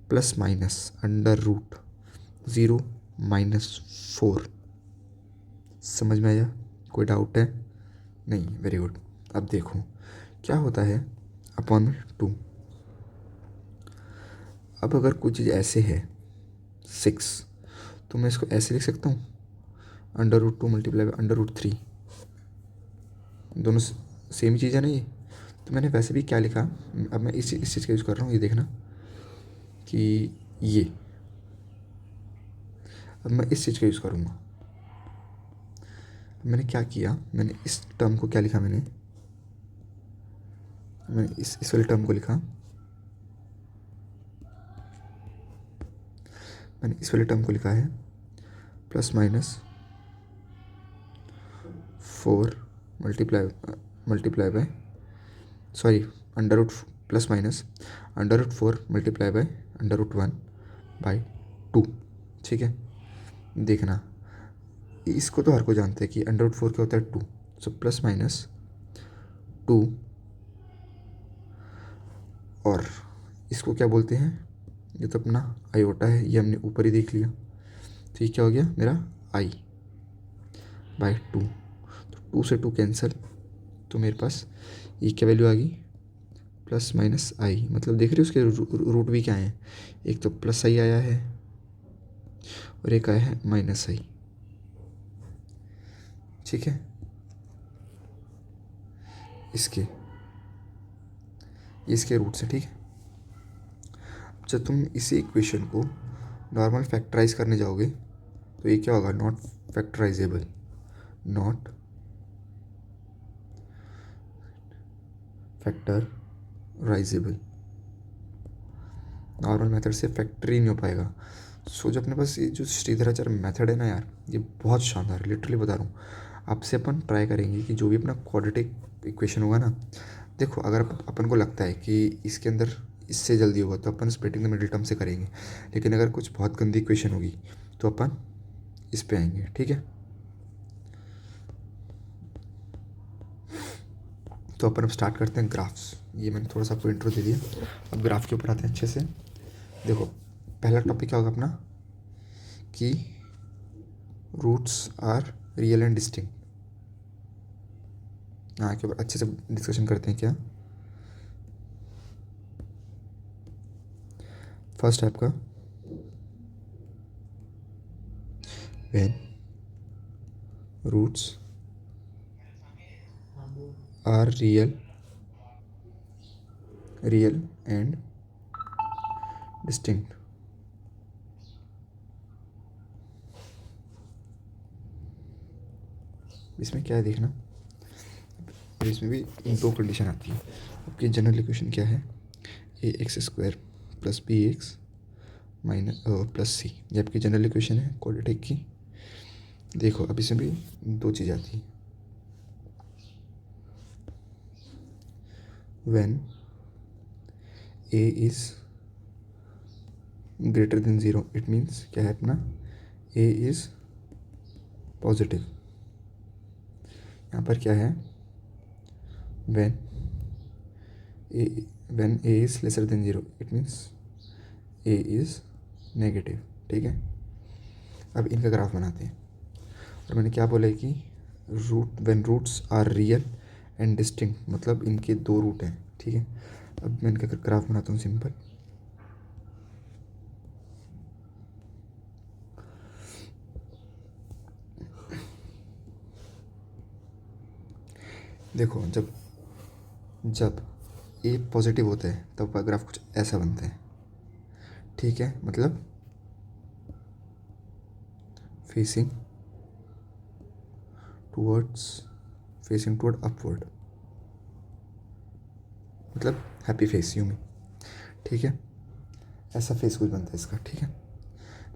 प्लस माइनस अंडर रूट 0 -4। समझ में आया? कोई डाउट है? नहीं, वेरी गुड। अब देखो क्या होता है, अपॉन में 2। अब अगर कोई चीज़ ऐसे है 6, तो मैं इसको ऐसे लिख सकता हूँ, √2 मल्टीप्लाई बाई √3। दोनों सेम चीज़ है ना ये। तो मैंने वैसे भी क्या लिखा, अब मैं इस चीज़ का यूज़ कर रहा हूँ, ये देखना कि ये, अब मैं इस चीज़ का यूज़ करूँगा। मैंने क्या किया, मैंने इस टर्म को क्या लिखा, मैंने इस वाले टर्म को लिखा, मैंने इस वाले टर्म को लिखा है +-4 multiply by, sorry, √, +-4 multiply by √1/2। ठीक है, देखना इसको तो हर कोई जानते हैं कि √4 क्या होता है, 2। सो +-2, और इसको क्या बोलते हैं, ये तो अपना आयोटा है, ये हमने ऊपर ही देख लिया। तो ये क्या हो गया मेरा i/2। तो 2 से 2 कैंसिल, तो मेरे पास ये क्या वैल्यू आ गई, +-i। मतलब देख रहे हो उसके रूट भी क्या हैं, एक तो +i आया है और एक आया है -i। ठीक है, इसके रूट से। ठीक है, जब तुम इसी इक्वेशन को नॉर्मल फैक्टराइज करने जाओगे तो ये क्या होगा, not factorisable, not factorisable. Normal method से फैक्टरी नहीं हो पाएगा। सो जो अपने पास ये जो श्रीधराचार्य मेथड है ना यार, ये बहुत शानदार है, लिटरली बता रहा हूँ। आपसे अपन ट्राई करेंगे कि जो भी अपना क्वाड्रेटिक इक्वेशन होगा ना, देखो अगर अपन को लगता है कि इसके अंदर इससे जल्दी होगा तो अपन स्प्लिटिंग द मिडिल टर्म से करेंगे, लेकिन अगर कुछ बहुत गंदी इक्वेशन होगी तो अपन इस पे आएंगे। ठीक है, तो अपन अब स्टार्ट करते हैं ग्राफ्स। ये मैंने थोड़ा सा आपको इंट्रो दे दिया, अब ग्राफ के ऊपर आते हैं अच्छे से। देखो पहला टॉपिक क्या होगा अपना, कि roots are real and distinct. यहाँ के ऊपर अच्छे से डिस्कशन करते हैं। क्या फर्स्ट है आपका, when roots are real and distinct. इसमें क्या है देखना, और इसमें भी 2 कंडीशन आती है। आपकी जनरल इक्वेशन क्या है, ax² + bx + c। ये आपकी जनरल इक्वेशन है क्वाड्रेटिक की। देखो अब इसमें भी 2 चीज़ आती है, when a is greater than 0, it means क्या है अपना, a इज़ पॉजिटिव। यहाँ पर क्या है, when a is lesser than 0, it means a is negative. ठीक है, अब इनका ग्राफ बनाते हैं। और मैंने क्या बोला है कि when roots are real and distinct, मतलब इनके 2 रूट हैं। ठीक है, अब मैं इनका ग्राफ बनाता हूँ सिंपल। देखो जब ए पॉजिटिव होता है तब का ग्राफ कुछ ऐसा बनता है। ठीक है, मतलब फेसिंग टूवर्ड अपवर्ड, मतलब हैप्पी फेस यूं में। ठीक है, ऐसा फेस कुछ बनता है इसका। ठीक है,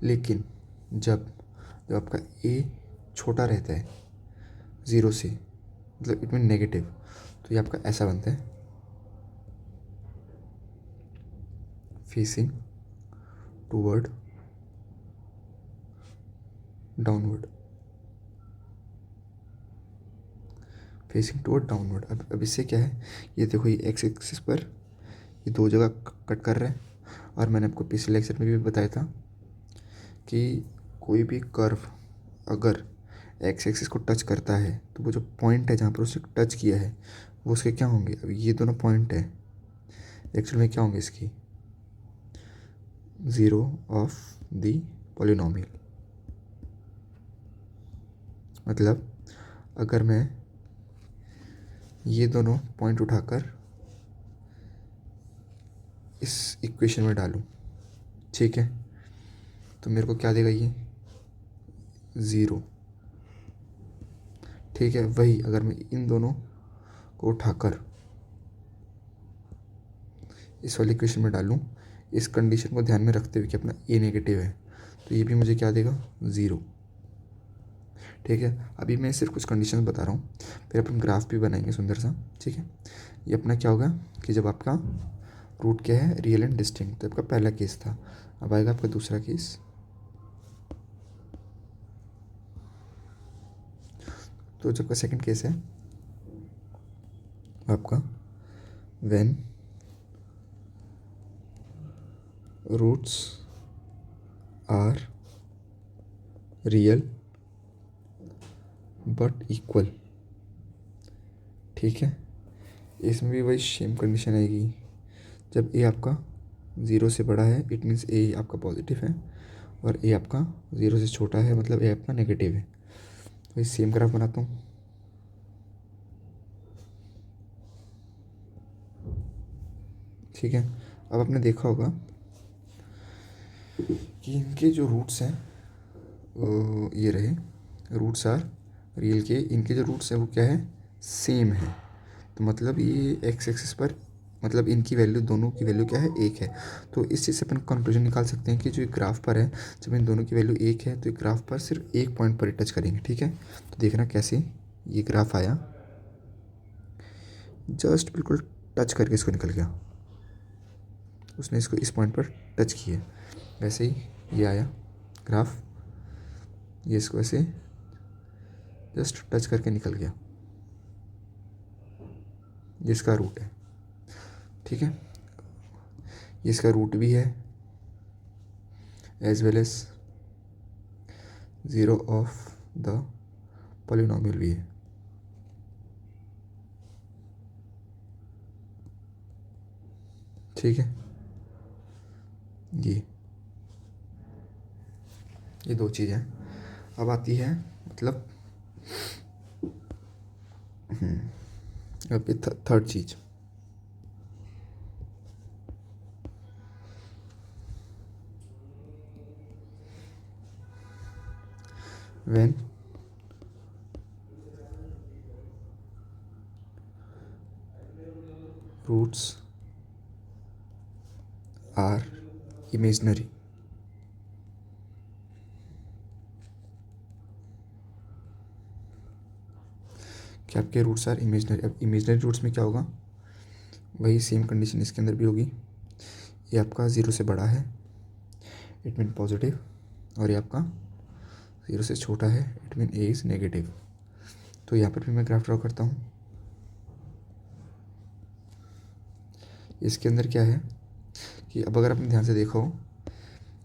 लेकिन जब आपका ए छोटा रहता है 0 से, मतलब इट मीन नेगेटिव, तो ये आपका ऐसा बनता है, facing toward downward, facing toward downward. अब इससे क्या है, ये देखो ये एक्स एक्सिस पर ये दो जगह कट कर रहे हैं। और मैंने आपको पिछले लेक्चर में भी बताया था कि कोई भी कर्व अगर एक्स एक्सिस को टच करता है तो वो जो पॉइंट है जहाँ पर उसने टच किया है वो उसके क्या होंगे। अब ये दोनों पॉइंट है एक्चुअल में क्या होंगे इसकी, ज़ीरो ऑफ द पॉलिनोमियल। मतलब अगर मैं ये दोनों पॉइंट उठाकर इस इक्वेशन में डालूं, ठीक है, तो मेरे को क्या देगा ये, ज़ीरो। ठीक है, वही अगर मैं इन दोनों को उठाकर इस वाली इक्वेशन में डालूं, इस कंडीशन को ध्यान में रखते हुए कि अपना ए नेगेटिव है, तो ये भी मुझे क्या देगा, ज़ीरो। ठीक है, अभी मैं सिर्फ कुछ कंडीशन बता रहा हूँ, फिर अपन ग्राफ भी बनाएंगे सुंदर सा। ठीक है, ये अपना क्या होगा कि जब आपका रूट क्या है, रियल एंड डिस्टिंक्ट, तो आपका पहला केस था। अब आएगा आपका दूसरा केस। तो जब का सेकंड केस है आपका when roots are real but equal. ठीक है, इसमें भी वही सेम कंडीशन आएगी, जब ए आपका ज़ीरो से बड़ा है इट मीन्स ए आपका पॉजिटिव है, और ए आपका ज़ीरो से छोटा है मतलब ए आपका नेगेटिव है। तो इस सेम ग्राफ बनाता हूँ। ठीक है, अब आपने देखा होगा कि इनके जो रूट्स हैं ये रहे, रूट्स आर रियल के, इनके जो रूट्स हैं वो क्या है, सेम है। तो मतलब ये एक्स एक्सिस पर मतलब इनकी वैल्यू, दोनों की वैल्यू क्या है, एक है। तो इस चीज़ से अपन कंक्लूजन निकाल सकते हैं कि जो ग्राफ पर है, जब इन दोनों की वैल्यू एक है तो ग्राफ पर सिर्फ एक पॉइंट पर ही टच करेंगे। ठीक है, तो देखना कैसे ये ग्राफ आया, जस्ट बिल्कुल टच करके इसको निकल गया, उसने इसको इस पॉइंट पर टच किया, वैसे ही ये आया ग्राफ, ये इसको ऐसे जस्ट टच करके निकल गया, ये इसका रूट है। ठीक है, ये इसका रूट भी है as well as zero of the polynomial भी है। ठीक है, ये दो चीज़ें। अब आती है मतलब अब ये थर्ड चीज़, व्हेन रूट्स आर इमेजनरी। कि आपके रूट्स आर इमेजनरी। अब इमेजनरी रूट्स में क्या होगा, वही सेम कंडीशन इसके अंदर भी होगी, ये आपका ज़ीरो से बड़ा है इट मीन पॉजिटिव, और ये आपका ज़ीरो से छोटा है it mean A is negative. तो यहाँ पर भी मैं ग्राफ ड्रॉ करता हूँ। इसके अंदर क्या है कि अब अगर आपने ध्यान से देखा हो,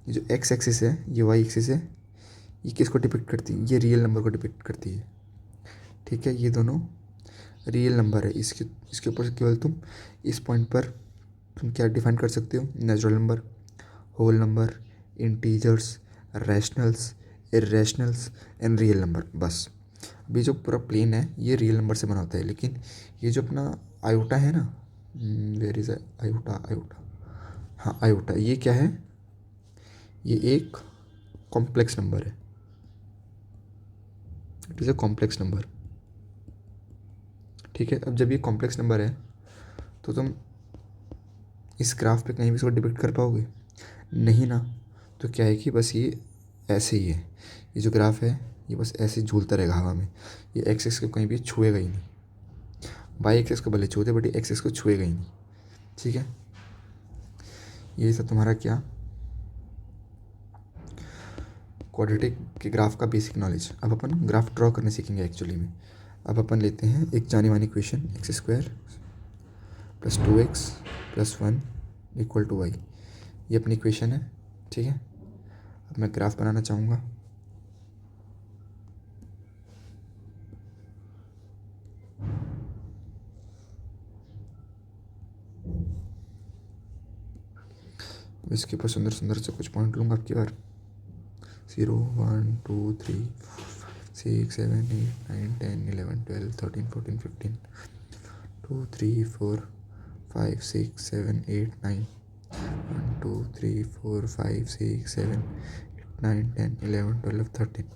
ये जो एक्स एक्सिस है, ये वाई एक्सिस है, ये किसको डिपिक्ट करती है, ये रियल नंबर को डिपिक्ट करती है। ठीक है, ये दोनों रियल नंबर है। इसके ऊपर केवल तुम इस पॉइंट पर तुम क्या डिफाइन कर सकते हो, natural number, whole number, integers, rationals, irrationals and real number, बस। अभी जो पूरा प्लेन है ये रियल नंबर से बना होता है, लेकिन ये जो अपना आयोटा है ना, वेयर इज आयोटा, आयोटा, हाँ आयोटा, ये क्या है, ये एक कॉम्प्लेक्स नंबर है, it is a complex number. ठीक है, अब जब ये कॉम्प्लेक्स नंबर है तो तुम इस ग्राफ पे कहीं भी इसको डिपिक्ट कर पाओगे, नहीं ना। तो क्या है कि बस ये ऐसे ही है, ये जो ग्राफ है ये बस ऐसे ही झूलता रहेगा हवा में, ये एक्स एक्स को कहीं भी छुएगा ही नहीं, वाई एक्स को भले छूते बट एक्स एक्स को छुएगा ही नहीं। ठीक है, ये था तुम्हारा क्या, क्वाड्रेटिक के ग्राफ का बेसिक नॉलेज। अब अपन ग्राफ ड्रॉ करने सीखेंगे एक्चुअली में। अब अपन लेते हैं एक जानी मानी इक्वेशन x² + 2x + 1 = y। ये अपनी इक्वेशन है, ठीक है। अब मैं ग्राफ बनाना चाहूँगा। इसके ऊपर सुंदर सुंदर से कुछ पॉइंट लूँगा आपकी बार। 0 1 2 3 4 5 6 7 8 9 10 11 12 13 14 15 2 3 4 5 6 7 8 9 1 2 3 4 5 6 7 8 9 10 11 12 13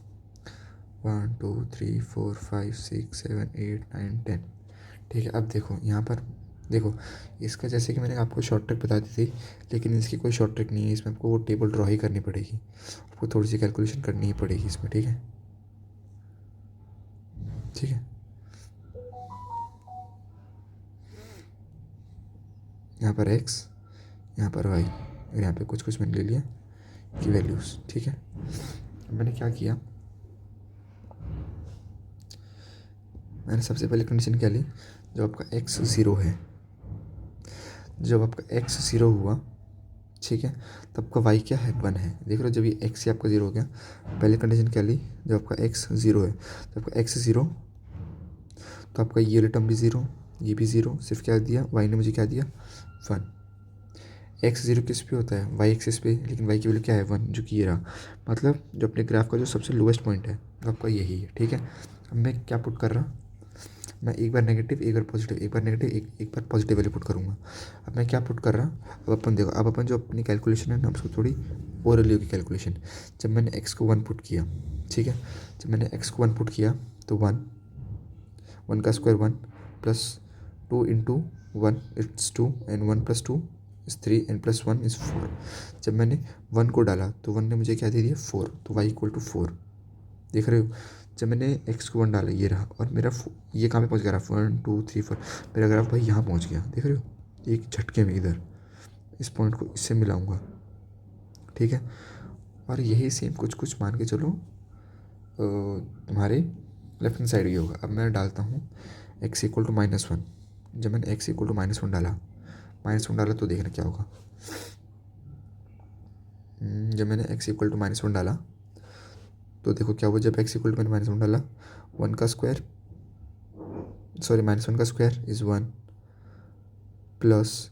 1 2 3 4 5 6 7 8 9 10। ठीक है। अब देखो यहाँ पर देखो, इसका जैसे कि मैंने आपको शॉर्ट ट्रिक बता दी थी, लेकिन इसकी कोई शॉर्ट ट्रिक नहीं है। इसमें आपको वो टेबल ड्रॉ ही करनी पड़ेगी, आपको थोड़ी सी कैलकुलेशन करनी ही पड़ेगी इसमें। ठीक है, ठीक है। यहाँ पर x, यहाँ पर y, और यहाँ पे कुछ कुछ मैंने ले लिया की वैल्यूज़। ठीक है। अब मैंने क्या किया, मैंने सबसे पहले कंडीशन क्या ली, जब आपका x 0 है, जब आपका x 0 हुआ, ठीक है, तो आपका y क्या है, 1 है। देख रहे हो, जब ये x ही आपका 0 हो गया, पहले कंडीशन क्या ली, जब आपका x 0 है, तो आपका x 0, तो आपका ये वाली टर्म भी 0, ये भी 0, सिर्फ क्या दिया, y ने मुझे क्या दिया, 1। x 0 किस पे होता है, y एक्सिस पे, लेकिन y की वैल्यू क्या है, 1, जो कि ये रहा। मतलब जो अपने ग्राफ का जो सबसे लोएस्ट पॉइंट है आपका यही है। ठीक है। अब मैं क्या पुट कर रहा, मैं एक बार नेगेटिव, एक बार पॉजिटिव, एक बार नेगेटिव, एक बार पॉजिटिव वैल्यू पुट करूँगा। अब मैं क्या पुट कर रहा, अब अपन देखो, अब अपन जो अपनी कैलकुलेशन है ना, उसको थोड़ी ओरली होगी कैलकुलेशन। जब मैंने x को 1 पुट किया, ठीक है, जब मैंने x को 1 पुट किया तो 1, 1 का square 1 plus 2 into 1 it's 2 and 1 + 2 is 3 and +1 is 4। जब मैंने 1 को डाला तो 1 ने मुझे क्या दे दिया, 4, तो y = 4। देख रहे हो, जब मैंने x को 1 डाला, ये रहा, और मेरा ये कहाँ पे पहुँच गया, 1 2 3 4, मेरा ग्राफ भाई यहाँ पहुँच गया। देख रहे हो, एक झटके में इधर इस पॉइंट को इससे मिलाऊंगा। ठीक है। और यही सेम कुछ कुछ मान के चलो तुम्हारे लेफ्ट हैंड साइड भी होगा। अब मैं डालता हूँ x = -1। जब मैंने x = -1 डाला, -1 डाला तो देखना क्या होगा। जब मैंने x = -1 डाला तो देखो क्या हुआ। जब x = मैंने -1 डाला, 1 का स्क्वायर, सॉरी -1 का square is 1 plus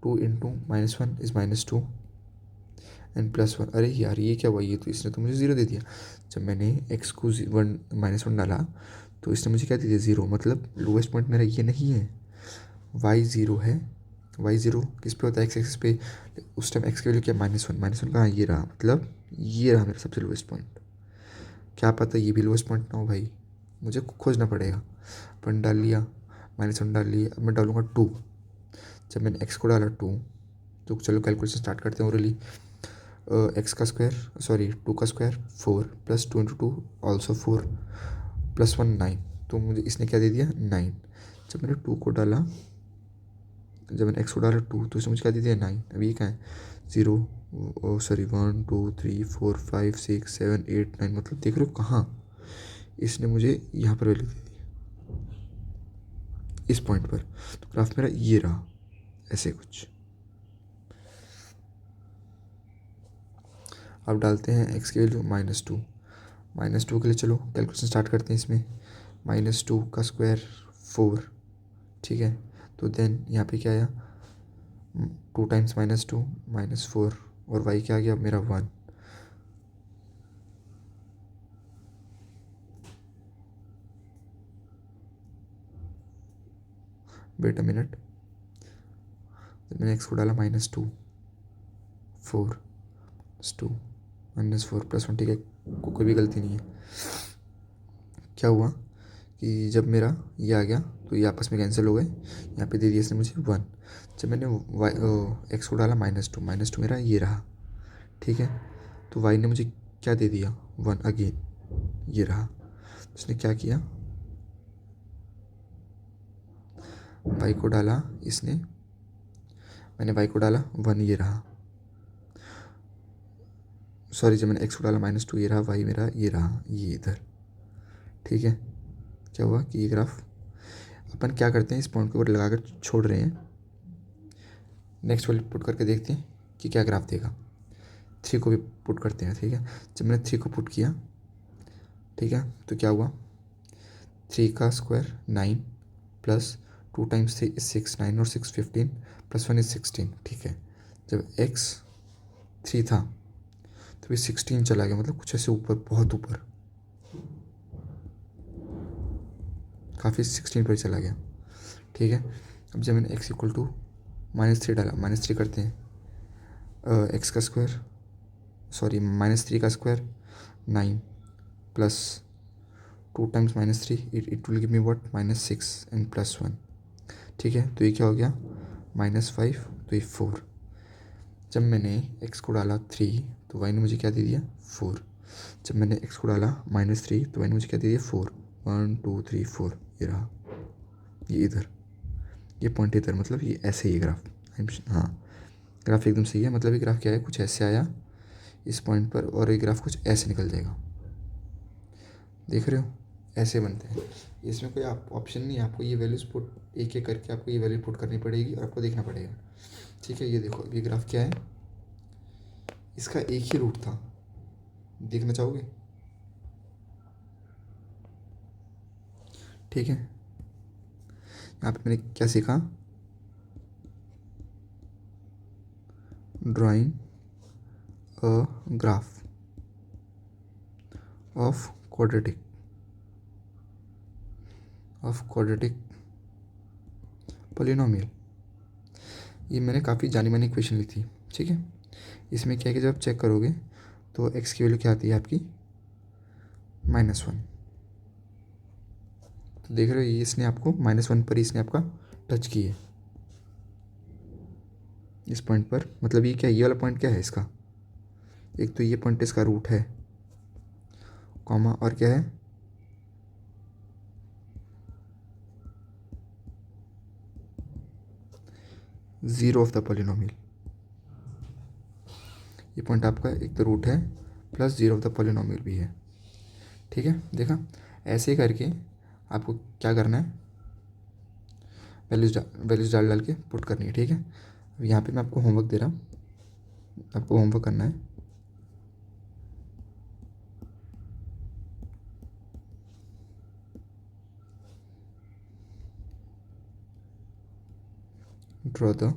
2 into -1 is -2 and +1। अरे यार, ये क्या हुआ, ये तो इसने तो मुझे 0 दे दिया। जब मैंने x को 1 डाला तो इसने मुझे क्या दे दिया, 0। मतलब लोएस्ट पॉइंट मेरा ये नहीं है, y 0 है। y 0 किस पे होता है, x एक्सिस पे। उस टाइम x की वैल्यू क्या, -1, -1 कहाँ, ये रहा। मतलब ये रहा मेरा सबसे लोएस्ट पॉइंट। क्या पता ये भी लोएस्ट पॉइंट ना हो भाई, मुझे खोजना पड़ेगा। 1 डाल लिया, -1 डाल लिया, अब मैं डालूंगा 2। जब मैंने x को डाला 2, तो चलो कैलकुलेशन स्टार्ट करते हैं ओरली। x का स्क्वायर, सॉरी 2 का स्क्वायर 4 प्लस 2 इंटू 2 ऑल्सो 4 +1 9, तो मुझे इसने क्या दे दिया, 9। जब मैंने 2 को डाला, जब मैंने x को डाला 2, तो इसने मुझे क्या दे दिया, 9। अभी ये क्या है, 0, सॉरी 1 2 3 4 5 6 7 8 9। मतलब देख रहे हो कहाँ, इसने मुझे यहाँ पर वैल्यू दे दी, इस पॉइंट पर। तो ग्राफ मेरा ये रहा, ऐसे कुछ। अब डालते हैं x की वैल्यू -2। -2 के लिए चलो कैलकुलेशन स्टार्ट करते हैं इसमें। -2 का स्क्वायर 4, ठीक है। तो देन यहाँ पे क्या आया, 2 टाइम्स -2 -4, और y क्या आ गया मेरा 1। वेट अ मिनट, जब मैंने x को डाला -2 4 2 -4 +1, ठीक है, कोई भी गलती नहीं है। क्या हुआ कि जब मेरा ये आ गया तो ये आपस में कैंसिल हो गए, यहाँ पे दे दिया इसने मुझे 1। जब मैंने x को डाला -2 मेरा ये रहा, ठीक है। तो y ने मुझे क्या दे दिया, 1 अगेन, ये रहा। उसने क्या किया, y को डाला इसने, मैंने y को डाला 1, ये रहा। सॉरी जब मैंने एक्स को डाला -2 ये रहा, वाई मेरा ये रहा, ये इधर। ठीक है, क्या हुआ कि ये ग्राफ अपन क्या करते हैं, इस पॉइंट के ऊपर लगा कर छोड़ रहे हैं। नेक्स्ट वाली पुट करके देखते हैं कि क्या ग्राफ देगा। 3 को भी पुट करते हैं। ठीक है, जब मैंने 3 को पुट किया, ठीक है, तो क्या हुआ, 3 का स्क्वायर 9 प्लस 2 टाइम्स 3 इज 6, 9 और 6 15 प्लस 1 इज 16। ठीक है, जब x 3 था तो ये 16 चला गया, मतलब कुछ ऐसे ऊपर, बहुत ऊपर, काफ़ी 16 पर चला गया। ठीक है, अब जब मैंने x इक्वल टू -3 डाला, -3 करते हैं, x का स्क्वायर, सॉरी -3 का square 9 plus 2 times -3 it will give me what, -6 and +1। ठीक है, तो ये क्या हो गया, -5, तो ये 4। जब मैंने x को डाला 3 तो y ने मुझे क्या दे दिया, 4। जब मैंने x को डाला -3 तो y ने मुझे क्या दे दिया, 4। 1 2 3 4 ये रहा, ये इधर, ये पॉइंट इधर, मतलब ये ऐसे ही ग्राफ। हाँ, ग्राफ एकदम सही है, मतलब ये ग्राफ क्या है, कुछ ऐसे आया इस पॉइंट पर और ये ग्राफ कुछ ऐसे निकल जाएगा। देख रहे हो, ऐसे बनते हैं। इसमें कोई आप ऑप्शन नहीं है, आपको ये वैल्यूज पुट एक एक करके आपको ये वैल्यू पुट करनी पड़ेगी और आपको देखना पड़ेगा। ठीक है, ये देखो ये ग्राफ क्या है, इसका एक ही रूट था, देखना चाहोगे। ठीक है, यहाँ पे मैंने क्या सीखा, drawing a graph of quadratic polynomial. ये मैंने काफ़ी जानी मानी इक्वेशन ली थी। ठीक है, इसमें क्या है कि जब आप चेक करोगे तो x की वैल्यू क्या आती है आपकी, -1। तो देख रहे हो, ये इसने आपको -1 पर ही इसने आपका टच की है, इस पॉइंट पर। मतलब ये क्या, ये वाला पॉइंट क्या है इसका, एक तो ये पॉइंट इसका रूट है, कॉमा, और क्या है, ज़ीरो ऑफ द पॉलिनोमियल। ये पॉइंट आपका एक तो रूट है plus zero of the polynomial भी है। ठीक है, देखा, ऐसे ही करके आपको क्या करना है, वैल्यूज डाल डाल के पुट करनी है। ठीक है, अब यहाँ पे मैं आपको होमवर्क दे रहा हूँ, आपको होमवर्क करना है। Draw the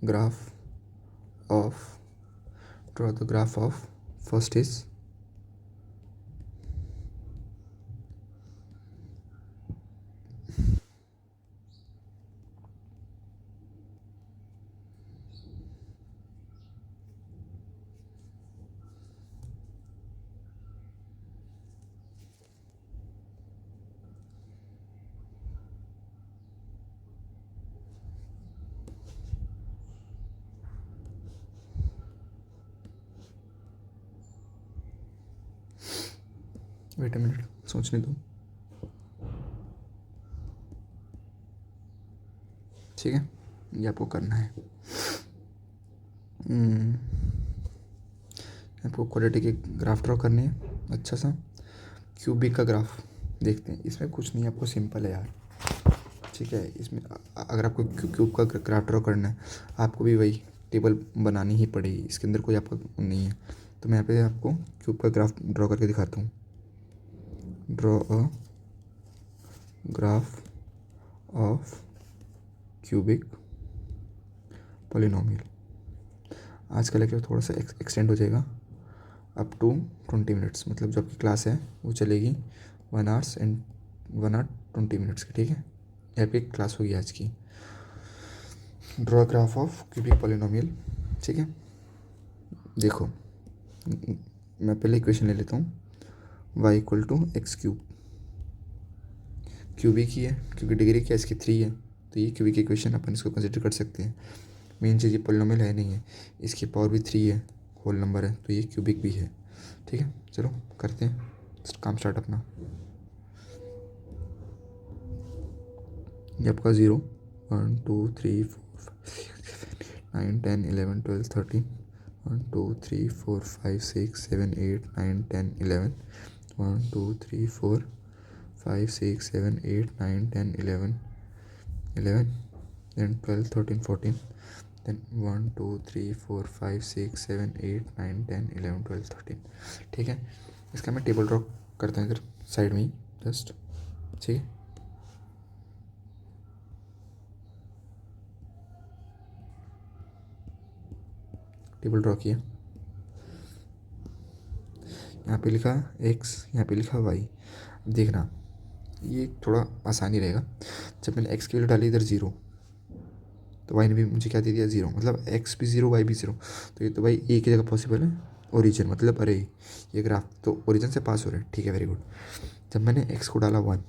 graph of first is wait a minute, सोचने दो। ठीक है, ये आपको करना है। आपको क्वाड्रेटिक की ग्राफ ड्रॉ करनी है, अच्छा सा क्यूबिक का ग्राफ देखते हैं। इसमें कुछ नहीं, आपको सिंपल है यार। ठीक है, इसमें अगर आपको क्यूब का ग्राफ ड्रॉ करना है, आपको भी वही टेबल बनानी ही पड़ेगी, इसके अंदर कोई आपका नहीं है। तो मैं यहाँ पे आपको क्यूब का ग्राफ ड्रॉ करके दिखाता हूँ। Draw a graph of cubic polynomial. आज का लेक्चर थोड़ा सा एक्सटेंड हो जाएगा अप टू 20 मिनट्स, मतलब जो आपकी क्लास है वो चलेगी 1 आवर्स एंड 1 आवर 20 मिनट्स की। ठीक है, यहाँ पे क्लास होगी आज की, draw graph of cubic polynomial. ठीक है, देखो मैं पहले इक्वेशन ले लेता हूँ, y equal to x cube, cubic ही है क्योंकि डिग्री क्या इसकी 3 है, तो ये क्यूबिक इक्वेशन अपन इसको कंसिडर कर सकते हैं। मेन चीज़ ये पॉलिनोमियल है नहीं है, इसकी पावर भी 3 है, होल नंबर है, तो ये क्यूबिक भी है। ठीक है, चलो करते हैं काम स्टार्ट अपना। ये आपका 0 1 2 3 4 5 6 7 8 9 10 11 12 13 1 2 3 4 5 6 7 8 9 10 11 1 2 3 4 5 6 7 8 9 10 11 11 then 12 13 14 then 1 2 3 4 5 6 7 8 9 10 11 12 13। ठीक है, इसका मैं टेबल ड्रॉ करते हैं इधर साइड में ही जस्ट। ठीक है, टेबल ड्रॉ किया। यहाँ पे लिखा x, यहाँ पे लिखा y। अब देखना ये थोड़ा आसानी रहेगा। जब मैंने x की वैल्यू डाली इधर 0 तो y ने भी मुझे क्या दे दिया 0, मतलब x भी 0 y भी 0। तो ये तो भाई एक ही जगह पॉसिबल है, ओरिजिन मतलब अरे ये ग्राफ तो ओरिजिन से पास हो रहा है। ठीक है, वेरी गुड। जब मैंने x को डाला 1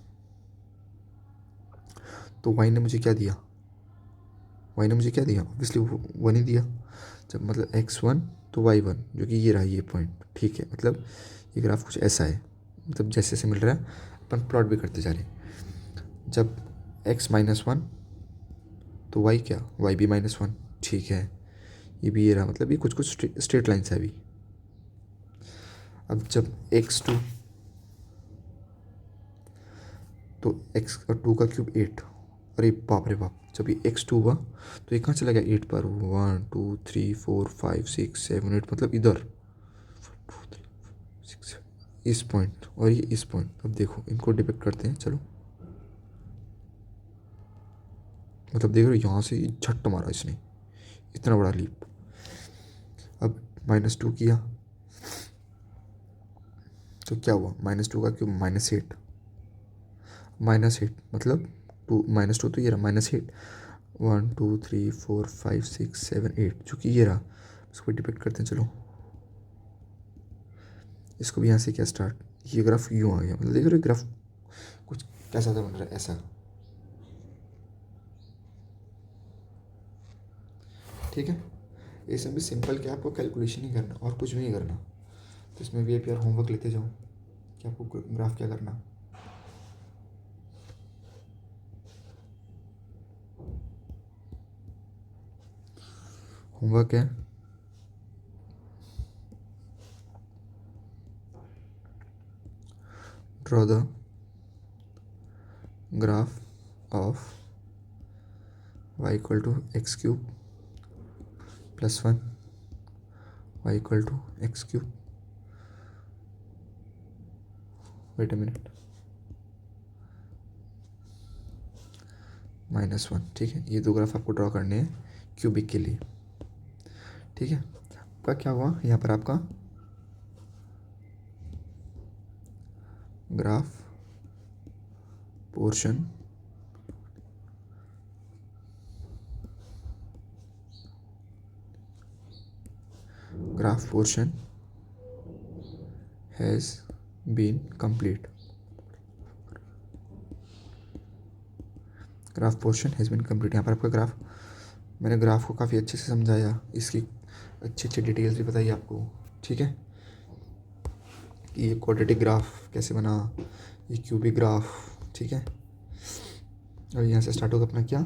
तो y ने मुझे क्या दिया, y ने मुझे क्या दिया, ऑब्वियसली 1 ही दिया। जब मतलब x1 तो y1, जो कि ये रहा ये पॉइंट। ठीक है, मतलब ये ग्राफ कुछ ऐसा है, मतलब जैसे जैसे मिल रहा है अपन प्लॉट भी करते जा रहे हैं। जब x-1 तो y क्या, y भी -1। ठीक है, ये भी ये रहा, मतलब ये कुछ कुछ स्ट्रेट लाइन्स है अभी। अब जब x2 तो x और 2 का क्यूब 8, अरे बाप रे बाप। जब ये x2 हुआ तो ये कहाँ चला गया 8 पर, 1 2 3 4 5 6 7 8, मतलब इधर 2 3 6 इस पॉइंट और ये इस पॉइंट। अब देखो इनको डिपेक्ट करते हैं, चलो। मतलब देख रहे हो यहाँ से झट मारा इसने, इतना बड़ा लीप। अब -2 किया तो क्या हुआ, -2 का क्यूब -8, -8 मतलब 2 -2 तो ये रहा -8, 1 2 3 4 5 6 7 8, जो कि ये रहा। इसको डिपेक्ट करते हैं, चलो। इसको भी यहाँ से क्या स्टार्ट, ये ग्राफ यूँ आ गया, मतलब देख रहे हो ग्राफ कुछ कैसा था बन रहा है, ऐसा। ठीक है, ये सब भी सिंपल, क्या आपको कैलकुलेशन ही करना और कुछ भी नहीं करना। तो इसमें भी आप यार होमवर्क लेते जाओ कि आपको ग्राफ क्या करना। होमवर्क है draw the graph of y equal to x³ +1, y equal to x³, wait a minute, -1। ठीक है, ये दो ग्राफ आपको ड्रॉ करने हैं क्यूबिक के लिए। ठीक है, आपका क्या हुआ यहाँ पर, आपका graph portion has been complete. Graph portion has been complete. यहाँ पर आपका ग्राफ, मैंने ग्राफ को काफ़ी अच्छे से समझाया, इसकी अच्छी अच्छी डिटेल्स भी बताई आपको। ठीक है, कि ये क्वाड्रेटिक ग्राफ कैसे बना, ये क्यूबिक ग्राफ। ठीक है, और यहाँ से स्टार्ट होगा अपना क्या,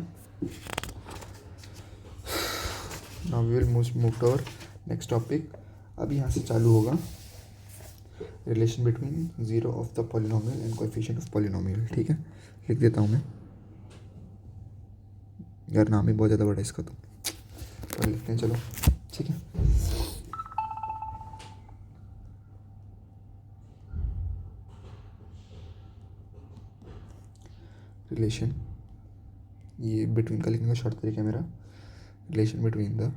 now we will move to our next topic. अब यहाँ से चालू होगा relation between zero of the polynomial and coefficient of polynomial. ठीक है, लिख देता हूँ मैं, यार नाम ही बहुत ज़्यादा बड़ा है इसका, तो पढ़ लिखते हैं, चलो। ठीक है, रिलेशन, ये बिटवीन का लिखने का शॉर्ट तरीका है मेरा, relation between the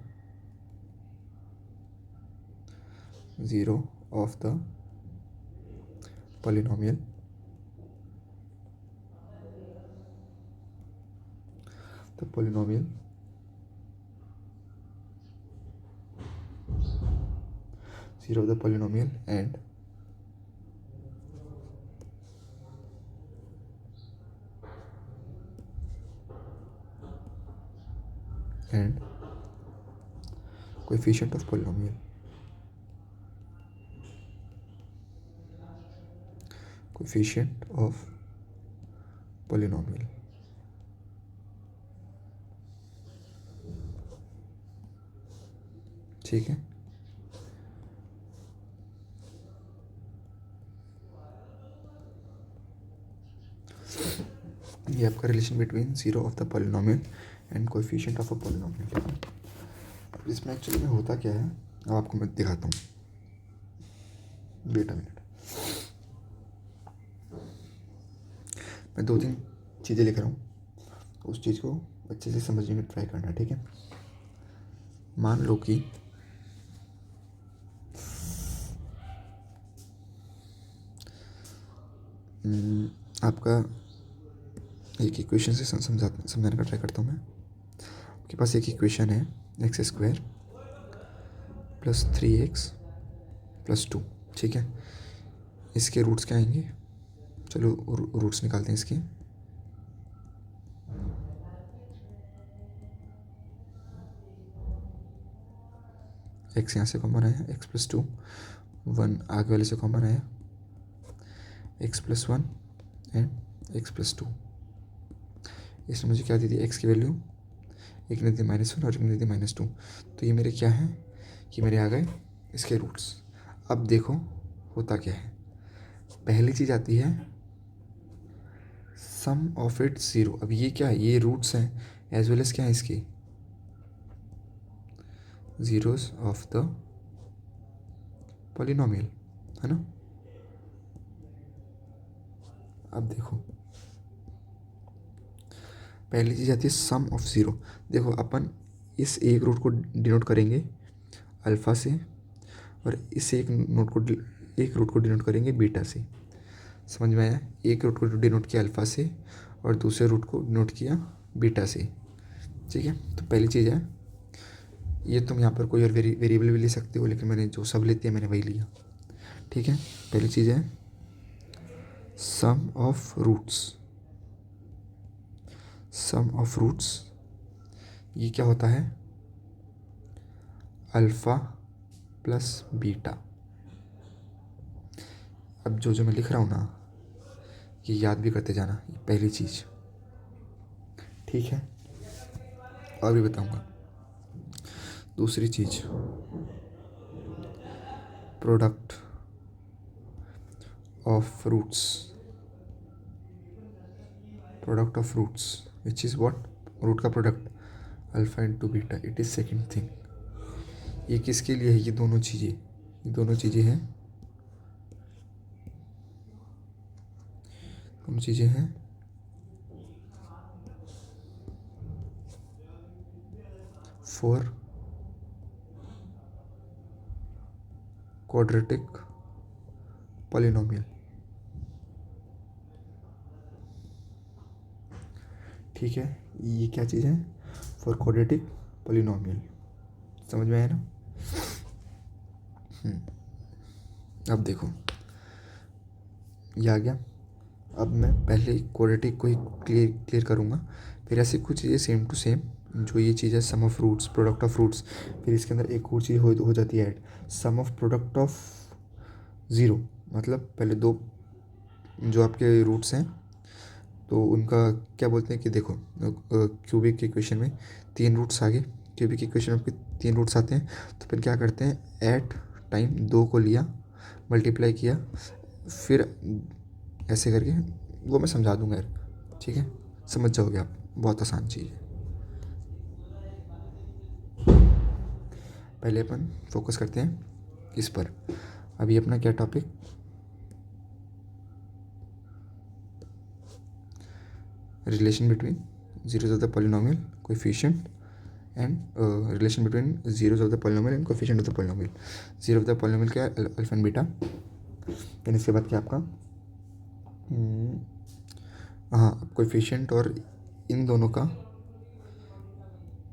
zero of the polynomial zero of the polynomial and coefficient of polynomial, coefficient of polynomial। ठीक है। ये आपका relation between zero of the polynomial and coefficient of a polynomial. अब इसमें एक्चुअली में होता क्या है, अब आपको मैं दिखाता हूँ। वेट अ मिनट, मैं 2-3 चीज़ें लिख रहा हूँ, उस चीज़ को अच्छे से समझने की ट्राई करना, ठीक है। मान लो कि आपका एक इक्वेशन से समझाने का ट्राई करता हूँ मैं। आपके पास एक इक्वेशन है x² + 3x + 2, ठीक है। इसके रूट्स क्या आएंगे, चलो रूट्स निकालते हैं इसके। x यहाँ से कॉमन आया, x + 2, 1 आगे वाले से कॉमन आया, x + 1 एंड x + 2। इसने मुझे क्या दी थी, x की वैल्यू, एक ने दी -1 और एक ने दी -2। तो ये मेरे क्या है, कि मेरे आ गए इसके रूट्स। अब देखो होता क्या है, पहली चीज़ आती है सम ऑफ इट 0। अब ये क्या है, ये रूट्स हैं एज वेल एज क्या है इसकी, जीरोस ऑफ द पॉलिनोमियल, है ना। अब देखो पहली चीज़ आती है सम ऑफ 0। देखो अपन इस एक रूट को डिनोट करेंगे अल्फ़ा से, और इस एक रूट को डिनोट करेंगे बीटा से। समझ में आया, एक रूट को डिनोट किया अल्फ़ा से और दूसरे रूट को डिनोट किया बीटा से, ठीक है। तो पहली चीज़ है, ये तुम यहाँ पर कोई और वेरिएबल भी ले सकते हो, लेकिन मैंने जो सब लेती है मैंने वही लिया, ठीक है। पहली चीज़ है sum of roots. Sum of roots ये क्या होता है, अल्फ़ा प्लस बीटा। अब जो मैं लिख रहा हूँ ना, ये याद भी करते जाना, ये पहली चीज़, ठीक है। और भी बताऊँगा। दूसरी चीज़, product of roots, product of roots which is what, root का product alpha into beta, it is second thing. ये किसके लिए है, ये दोनों चीज़ें हैं, दोनों चीज़ें हैं फॉर क्वाड्रेटिक पॉलिनोमियल, ठीक है। ये क्या चीज़ है, फॉर क्वाड्रेटिक पॉलिनोमियल। समझ में आया ना। अब देखो ये आ गया। अब मैं पहले क्वाड्रेटिक को ही क्लियर करूँगा, फिर ऐसे कुछ चीज़ें सेम टू सेम, जो ये चीज़ है sum of roots, product of roots, फिर इसके अंदर एक और चीज़ हो जाती है add, sum of product of 0। मतलब पहले दो जो आपके रूट्स हैं तो उनका क्या बोलते हैं कि देखो क्यूबिक इक्वेशन में 3 रूट्स आ गए, क्यूबिक इक्वेशन में आपके 3 रूट्स आते हैं, तो फिर क्या करते हैं, एट टाइम 2 को लिया, मल्टीप्लाई किया, फिर ऐसे करके, वो मैं समझा दूंगा यार, ठीक है, समझ जाओगे आप, बहुत आसान चीज़ है। पहले अपन फोकस करते हैं इस पर। अभी अपना क्या topic, relation between zeros of the polynomial coefficient and relation between zeros of the polynomial and coefficient of the polynomial. Zero of the polynomial क्या है, अल्फा एंड बीटा। देन इसके बाद क्या आपका, हाँ, कोएफिशिएंट और इन दोनों का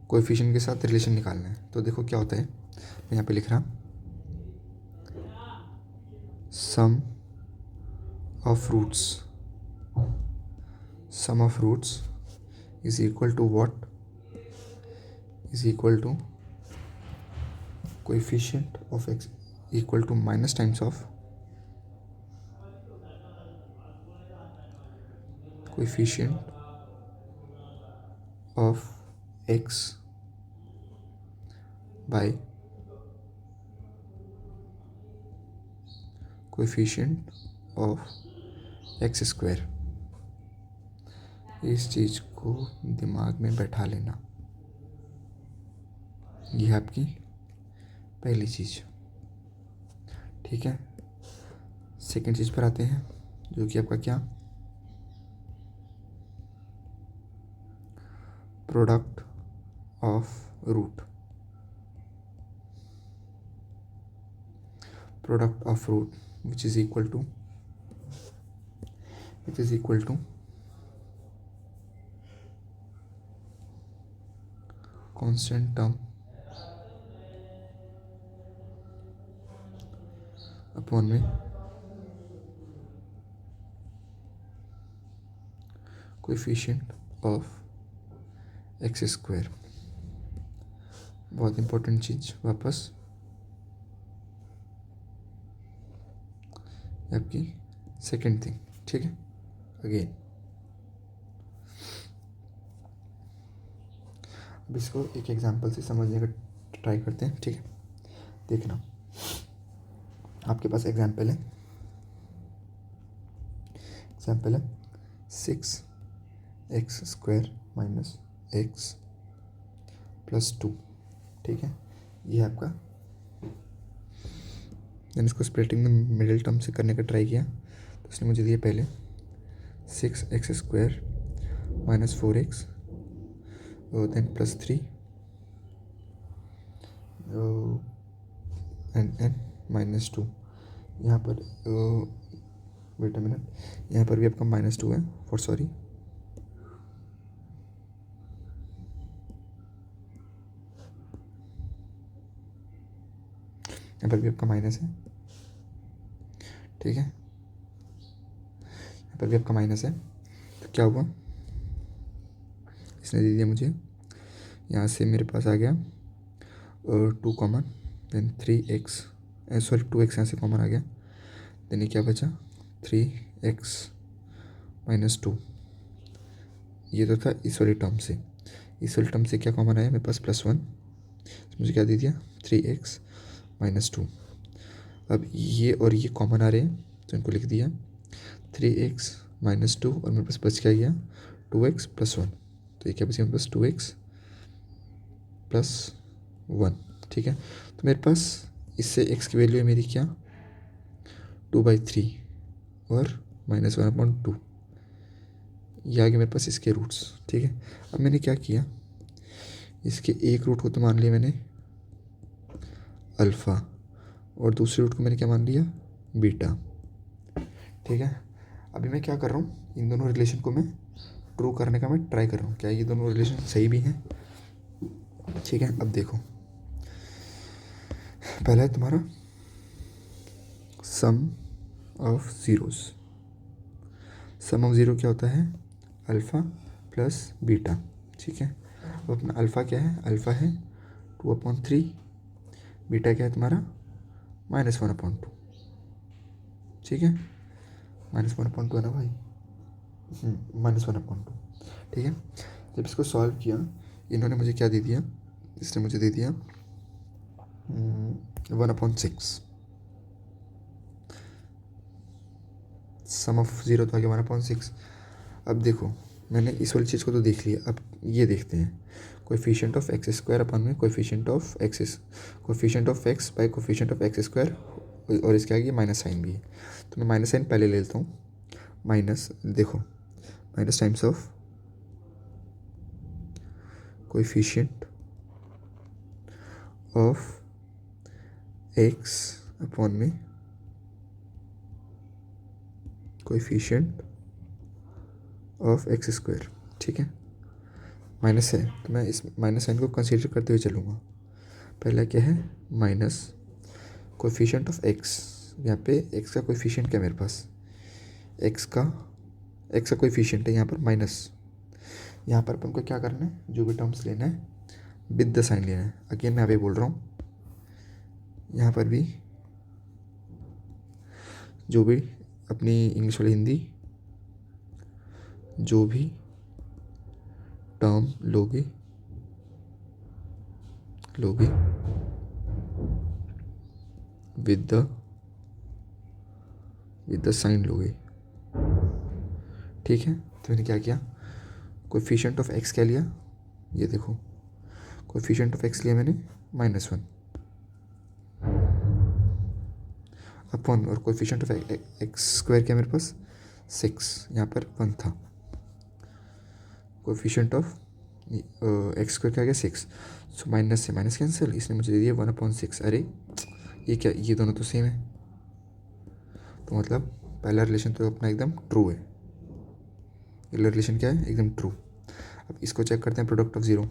कोएफिशिएंट के साथ रिलेशन निकालना है। तो देखो क्या होता है, मैं यहाँ पे लिख रहा, sum of roots, sum of roots is equal to what, is equal to coefficient of x equal to minus times of coefficient of x by coefficient of x square. इस चीज़ को दिमाग में बैठा लेना, ये आपकी पहली चीज़। ठीक है, सेकंड चीज़ पर आते हैं, जो कि आपका क्या, product of root. Product of root which is equal to constant term upon में कोएफिशिएंट ऑफ एक्स स्क्वायर। बहुत इंपॉर्टेंट चीज़, वापस आपकी सेकंड थिंग। ठीक है, अगेन अब इसको एक एग्जांपल से समझने का ट्राई करते हैं। ठीक है, देखना, आपके पास एग्जांपल है 6x² माइनस x प्लस 2। ठीक है, ये आपका, मैंने इसको स्प्लिटिंग में मिडिल टर्म से करने का ट्राई किया, तो उसने मुझे दिया पहले 6x² minus 4x then plus 3 and minus 2। यहाँ पर वेट अ मिनट, यहाँ पर भी आपका -2 है, फॉर सॉरी, यहाँ पर भी आपका माइनस है। ठीक है, यहाँ पर भी आपका माइनस है, तो क्या हुआ, इसने दे दिया मुझे, यहाँ से मेरे पास आ गया 2 common, then 3x, sorry 2x यहाँ से कॉमन आ गया, देन ये क्या बचा 3x माइनस 2। ये तो था इस वाली टर्म से, इस वाली टर्म से क्या कॉमन आया मेरे पास +1, मुझे क्या दे दिया 3x माइनस 2। अब ये और ये कॉमन आ रहे हैं, तो इनको लिख दिया 3x माइनस 2, और मेरे पास बच क्या गया 2x प्लस 1, तो ये क्या बचा मेरे पास 2x प्लस 1। ठीक है, तो मेरे पास इससे x की वैल्यू है मेरी क्या 2/3 और -1/2, ये आ गया मेरे पास इसके रूट्स। ठीक है, अब मैंने क्या किया, इसके एक रूट को तो मान लिया मैंने अल्फ़ा, और दूसरे रूट को मैंने क्या मान लिया बीटा। ठीक है, अभी मैं क्या कर रहा हूँ, इन दोनों रिलेशन को मैं ट्रू करने का मैं ट्राई कर रहा हूँ, क्या ये दोनों रिलेशन सही भी हैं। ठीक है, अब देखो, पहला है तुम्हारा sum of zeros. Sum of zero क्या होता है, अल्फ़ा प्लस बीटा। ठीक है, अब अपना अल्फ़ा क्या है, अल्फ़ा है 2/3, बीटा क्या है तुम्हारा -1/2। ठीक है, -1/2 है ना भाई, -1/2। ठीक है, जब इसको सॉल्व किया, इन्होंने मुझे क्या दे दिया, इसने मुझे दे दिया 1/6। सम ऑफ ज़ीरो तो आ गया 1/6। अब देखो, मैंने इस वाली चीज़ को तो देख लिया, अब ये देखते हैं, कोएफिशिएंट ऑफ x² अपन में coefficient of x by coefficient of x², और इसके आगे माइनस साइन भी है, तो मैं माइनस साइन पहले ले लेता हूँ। माइनस, देखो, minus times of coefficient of x upon में कोएफिशिएंट ऑफ x²। ठीक है, माइनस है, तो मैं इस माइनस साइन को कंसीडर करते हुए चलूँगा। पहला क्या है, माइनस कोएफिशिएंट ऑफ x, यहाँ पे x का कोएफिशिएंट क्या है मेरे पास, x का कोएफिशिएंट है यहाँ पर माइनस, यहाँ पर अपन को क्या करना है, जो भी टर्म्स लेना है विद द साइन लेना है। अगेन मैं अभी बोल रहा हूँ, यहाँ पर भी जो भी अपनी इंग्लिश वाली हिंदी, जो भी टर्म लोगे with the with the sine लोगे, ठीक है। तो मैंने क्या किया, कोएफिशिएंट ऑफ एक्स क्या लिया, ये देखो कोएफिशिएंट ऑफ एक्स लिया मैंने -1 अपॉन, और कोएफिशिएंट ऑफ एक्स स्क्वायर क्या मेरे पास 6, यहाँ पर 1 था। कोएफिशिएंट ऑफ एक्स स्क्वायर क्या गया 6, सो माइनस से माइनस कैंसिल, इसने मुझे दे दिया 1/6। अरे ये क्या, ये दोनों तो सेम है, तो मतलब पहला रिलेशन तो अपना एकदम ट्रू है, अगला रिलेशन क्या है एकदम ट्रू। अब इसको चेक करते हैं प्रोडक्ट ऑफ ज़ीरो,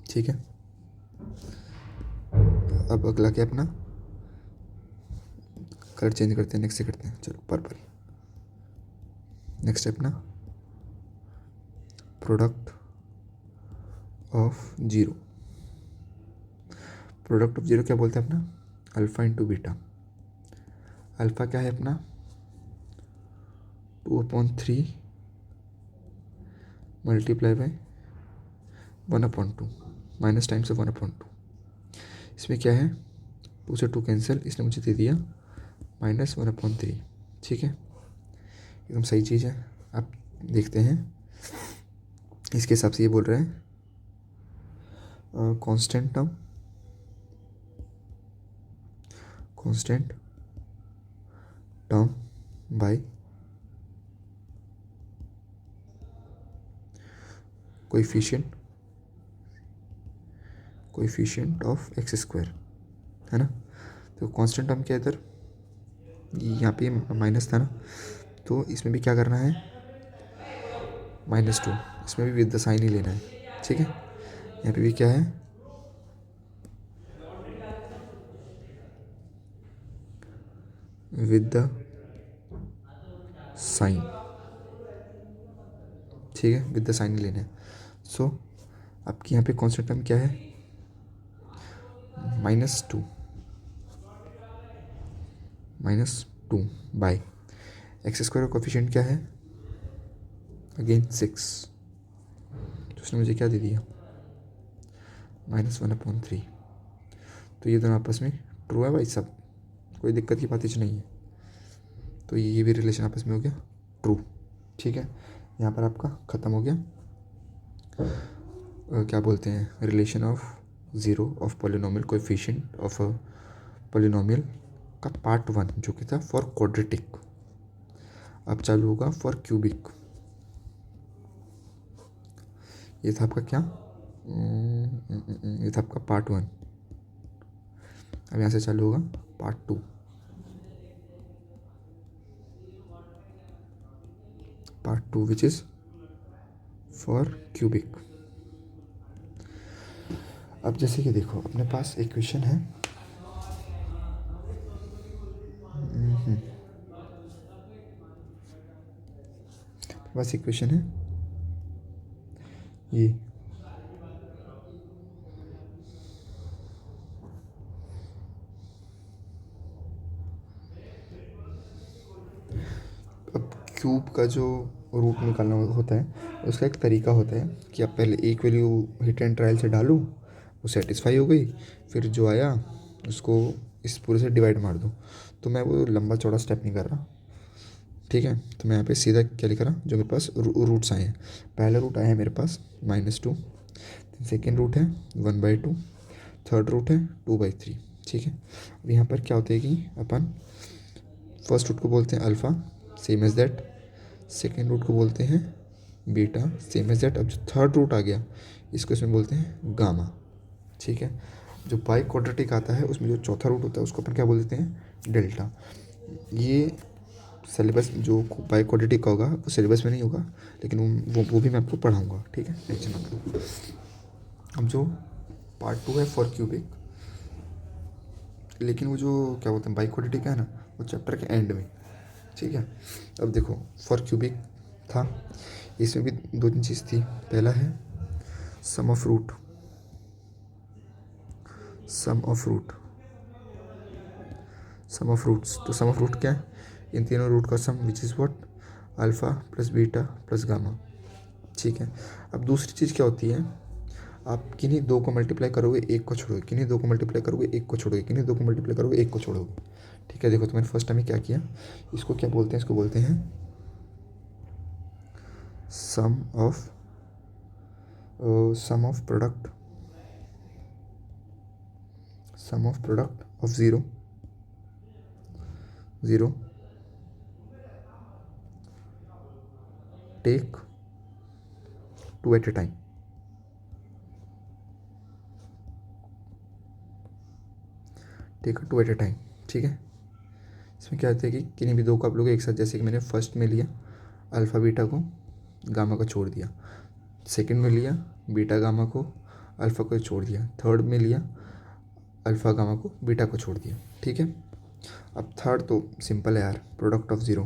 ठीक है। अब अगला क्या अपना, कलर चेंज करते हैं, नेक्स्ट से करते हैं, चलो पर्पल। नेक्स्ट है अपना product of zero. Product of zero क्या बोलते हैं अपना, अल्फ़ा इंटू बीटा। अल्फ़ा क्या है अपना 2/3 मल्टीप्लाई बाय 1/2, माइनस टाइम से 1/2। इसमें क्या है 2 से 2 कैंसिल, इसने मुझे दे दिया -1/3, ठीक है, एकदम सही चीज़ है। आप देखते हैं इसके हिसाब से ये बोल रहे हैं constant term by coefficient of x square, है ना। तो कांस्टेंट टर्म क्या है इधर, यहाँ पे माइनस था ना, तो इसमें भी क्या करना है -2, इसमें भी विद द साइन ही लेना है, ठीक है। यहाँ पे भी क्या है विद द साइन, ठीक है, विद द साइन ही लेना है। सो आपके यहाँ पे कांस्टेंट टर्म क्या है -2 बाय एक्स स्क्वायर का कोफिशिएंट क्या है अगेन 6, तो उसने मुझे क्या दे दिया -1/3। तो ये दोनों आपस में ट्रू है भाई सब, कोई दिक्कत की बात ही नहीं है। तो ये भी रिलेशन आपस में हो गया ट्रू, ठीक है। यहाँ पर आपका ख़त्म हो गया क्या बोलते हैं relation of zero of polynomial coefficient of a polynomial का पार्ट 1 जो कि था फॉर क्वाड्रेटिक। अब चालू होगा फॉर क्यूबिक। ये था आपका क्या, ये था आपका पार्ट 1। अब यहाँ से चालू होगा part 2। Part 2 which is for cubic. अब जैसे कि देखो अपने पास इक्वेशन है, बस इक्वेशन है ये, अब क्यूब का जो रूट निकालना होता है उसका एक तरीका होता है कि आप पहले एक वैल्यू हिट एंड ट्रायल से डालो, वो सेटिस्फाई हो गई, फिर जो आया उसको इस पूरे से डिवाइड मार दो। तो मैं वो लंबा चौड़ा स्टेप नहीं कर रहा, ठीक है। तो मैं यहाँ पे सीधा क्या लिख रहा, जो मेरे पास रूट्स आए हैं, पहला रूट आया है मेरे पास -2, सेकेंड रूट है 1/2, थर्ड रूट है 2/3, ठीक है। अब यहाँ पर क्या होता है कि अपन फर्स्ट रूट को बोलते हैं alpha, same as that, second root को बोलते हैं बीटा, सेम एज दैट। अब जो थर्ड रूट आ गया इसको इसमें बोलते हैं गामा, ठीक है। जो बाई क्वाड्रेटिक आता है उसमें जो चौथा रूट होता है उसको अपन क्या बोल देते हैं डेल्टा। ये सिलेबस जो बाई क्वाड्रेटिक का होगा वो सिलेबस में नहीं होगा, लेकिन वो भी मैं आपको पढ़ाऊँगा, ठीक है, टेंशन मत लो। अब जो पार्ट 2 है फॉर क्यूबिक, लेकिन वो जो क्या बोलते हैं बाई क्वाड्रेटिक है ना, वो चैप्टर के एंड में, ठीक है। अब देखो फॉर क्यूबिक था, इसमें भी 2-3 चीज़ थी। पहला है सम ऑफ रूट्स, तो सम ऑफ रूट क्या है, इन तीनों रूट का sum which is what alpha plus beta plus gamma, ठीक है। अब दूसरी चीज़ क्या होती है, आप किन्हीं दो को मल्टीप्लाई करोगे, एक को छोड़ोगे, किन्हीं दो को मल्टीप्लाई करोगे, एक को छोड़ोगे, किन्हीं दो को मल्टीप्लाई करोगे, एक को छोड़ोगे। ठीक है, देखो तो मैंने फर्स्ट टाइम क्या किया, इसको क्या बोलते हैं, इसको बोलते हैं sum of product of zero take two at a time. Take two at a time. ठीक है, इसमें क्या होता है कि किन्हीं भी दो को आप लोग एक साथ, जैसे कि मैंने फर्स्ट में लिया अल्फ़ा बीटा को, गामा को छोड़ दिया, सेकंड में लिया बीटा गामा को, अल्फ़ा को छोड़ दिया, थर्ड में लिया अल्फ़ा गामा को, बीटा को छोड़ दिया। ठीक है, अब थर्ड तो सिंपल है यार, प्रोडक्ट ऑफ ज़ीरो।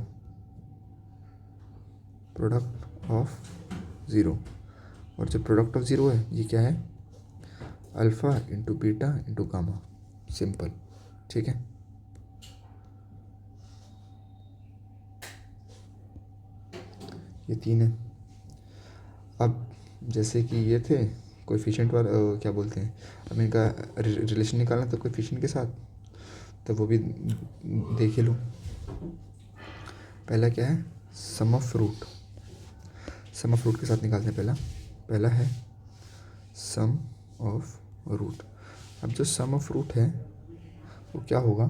और जो प्रोडक्ट ऑफ ज़ीरो है ये क्या है, alpha into beta into gamma, simple. ठीक है, ये तीन है। अब जैसे कि ये थे कोएफिशिएंट वाला, क्या बोलते हैं, अब इनका रिलेशन निकालना था कोएफिशिएंट के साथ, तो वो भी देख ही लो। पहला क्या है, सम ऑफ रूट के साथ निकालते हैं। पहला है सम ऑफ रूट। अब जो सम ऑफ रूट है वो क्या होगा,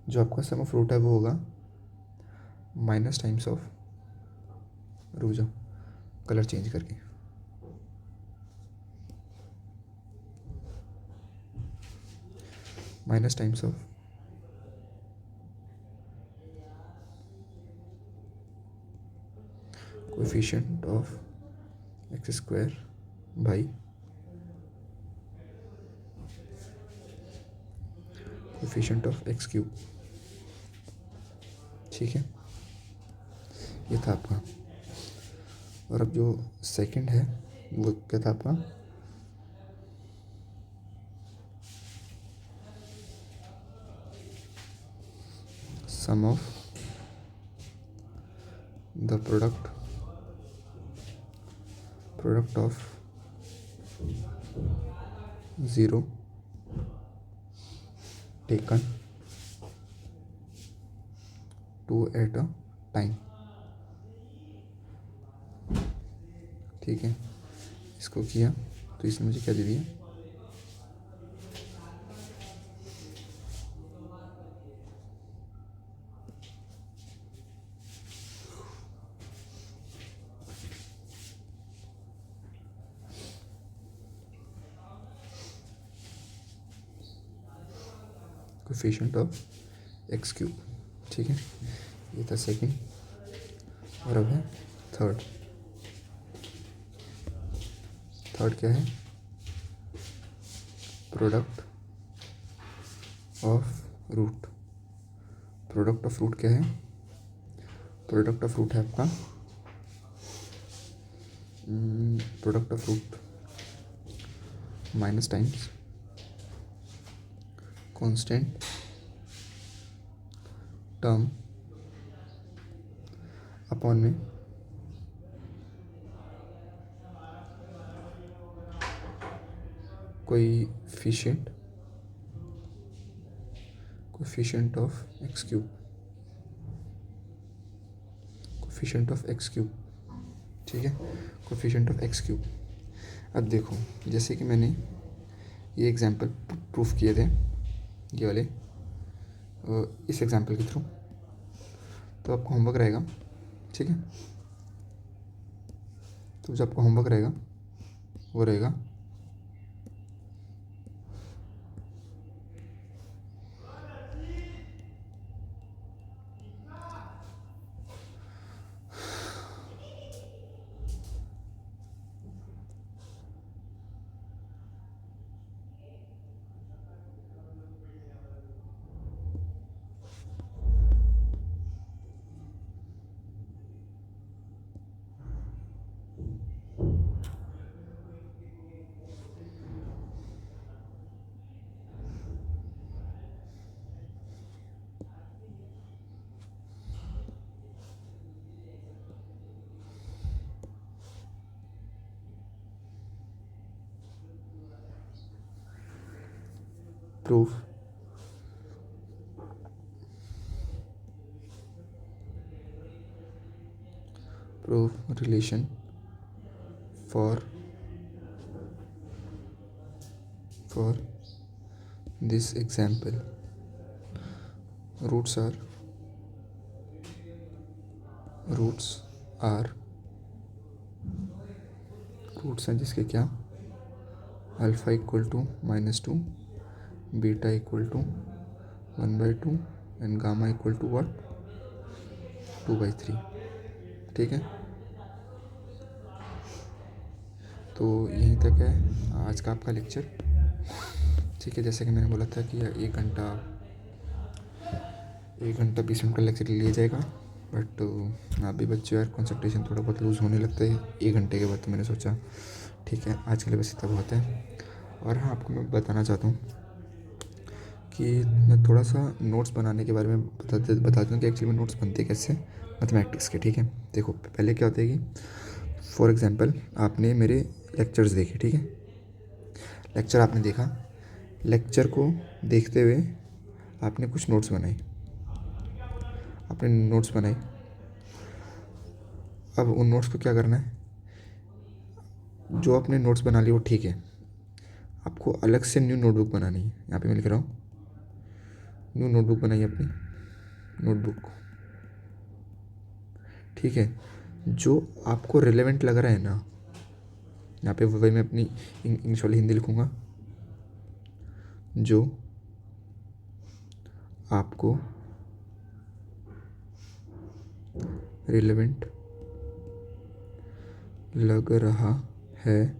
जो आपका सम ऑफ रूट है वो होगा माइनस टाइम्स ऑफ, रुक जाओ कलर चेंज करके, minus times of coefficient of x square by coefficient of x cube. ठीक है, ये था आपका। और अब जो सेकंड है वो क्या था आपका, sum of the product of zero taken two at a time. ठीक है, इसको किया तो इसने मुझे क्या दे दिया, कोएफिशिएंट ऑफ एक्स क्यूब। ठीक है, ये था सेकंड। और अब है थर्ड क्या है, प्रोडक्ट ऑफ रूट क्या है, प्रोडक्ट ऑफ रूट है आपका, product of root minus times constant term upon में कोएफिशिएंट ऑफ एक्स क्यूब, ठीक है, कोएफिशिएंट ऑफ एक्स क्यूब। अब देखो जैसे कि मैंने ये एग्जांपल प्रूफ किए थे, ये वाले इस एग्जांपल के थ्रू, तो आपको होमवर्क रहेगा। ठीक है, तो जो आपका होमवर्क रहेगा वो रहेगा proof relation for this example. Roots are जिसके क्या, alpha equal to -2, beta equal to 1/2 and gamma equal to what, 2/3। ठीक है, तो यहीं तक है आज का आपका लेक्चर। ठीक है, जैसे कि मैंने बोला था कि 1 घंटा 20 मिनट का लेक्चर लिया जाएगा, बट आप भी बच्चे यार कंसंट्रेशन थोड़ा बहुत लूज़ होने लगता है 1 घंटे के बाद। तो मैंने सोचा ठीक है आज के लिए बस इतना बहुत है। और हाँ, आपको मैं बताना चाहता हूँ कि मैं थोड़ा सा नोट्स बनाने के बारे में बता दूँ कि एक्चुअली में नोट्स बनते कैसे मैथमेटिक्स के। ठीक है, देखो पहले क्या होता है कि फॉर एग्जांपल आपने मेरे लेक्चर्स देखे। ठीक है, लेक्चर आपने देखा, लेक्चर को देखते हुए आपने कुछ नोट्स बनाए, अब उन नोट्स को क्या करना है, जो आपने नोट्स बना लिए वो ठीक है, आपको अलग से न्यू नोटबुक बनानी है। यहाँ पे मैं लिख रहा हूँ न्यू नोटबुक बनाइए अपनी नोटबुक। ठीक है, जो आपको रिलेवेंट लग रहा है ना, यहाँ पे वही मैं अपनी इंग्लिश वाली हिंदी लिखूँगा, जो आपको रिलेवेंट लग रहा है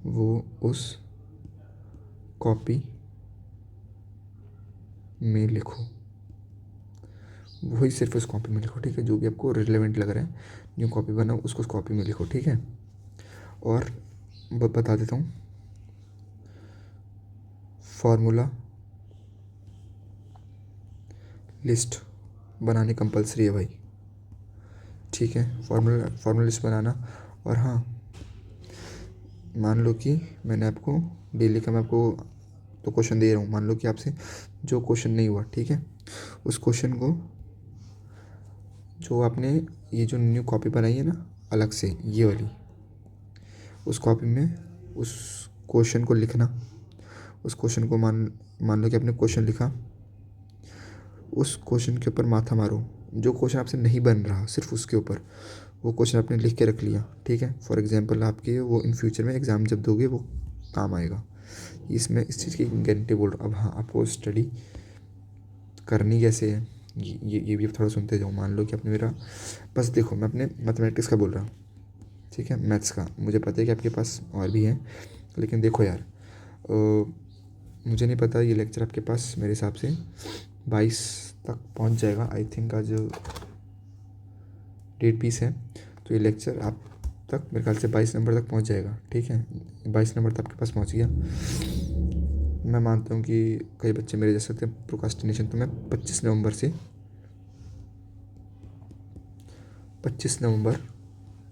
वो उस कॉपी में लिखो, वही सिर्फ उस कॉपी में लिखो। ठीक है, जो भी आपको रिलेवेंट लग रहा है, न्यू कॉपी बनाओ उसको उस कॉपी में लिखो। ठीक है, और बता देता हूँ फार्मूला लिस्ट बनानी कंपलसरी है भाई। ठीक है, फार्मूला लिस्ट बनाना। और हाँ, मान लो कि मैंने आपको डेली का मैं आपको तो क्वेश्चन दे रहा हूँ, मान लो कि आपसे जो क्वेश्चन नहीं हुआ, ठीक है, उस क्वेश्चन को जो आपने ये जो न्यू कॉपी बनाई है ना अलग से ये वाली, उस कॉपी में उस क्वेश्चन को लिखना। उस क्वेश्चन को मान लो कि आपने क्वेश्चन लिखा, उस क्वेश्चन के ऊपर माथा मारो, जो क्वेश्चन आपसे नहीं बन रहा सिर्फ उसके ऊपर वो क्वेश्चन आपने लिख के रख लिया। ठीक है, फॉर एग्जांपल आपके वो इन फ्यूचर में एग्ज़ाम जब दोगे वो काम आएगा। इसमें इस चीज़ की गारंटी बोल रहा हूँ। अब हाँ, आपको स्टडी करनी कैसे है ये भी थोड़ा सुनते जाओ। मान लो कि आपने मेरा, बस देखो मैं अपने मैथमेटिक्स का बोल रहा हूँ, ठीक है, मैथ्स का। मुझे पता है कि आपके पास और भी हैं, लेकिन देखो यार मुझे नहीं पता, ये लेक्चर आपके पास मेरे हिसाब से 22 तक पहुंच जाएगा। आई थिंक आज डेट 20 है, तो ये लेक्चर आप तक मेरे ख्याल से 22 नंबर तक पहुंच जाएगा। ठीक है, 22 नंबर तक आपके पास पहुंच गया। मैं मानता हूँ कि कई बच्चे मेरे जैसे थे प्रोक्रास्टिनेशन, तो मैं 25 नवंबर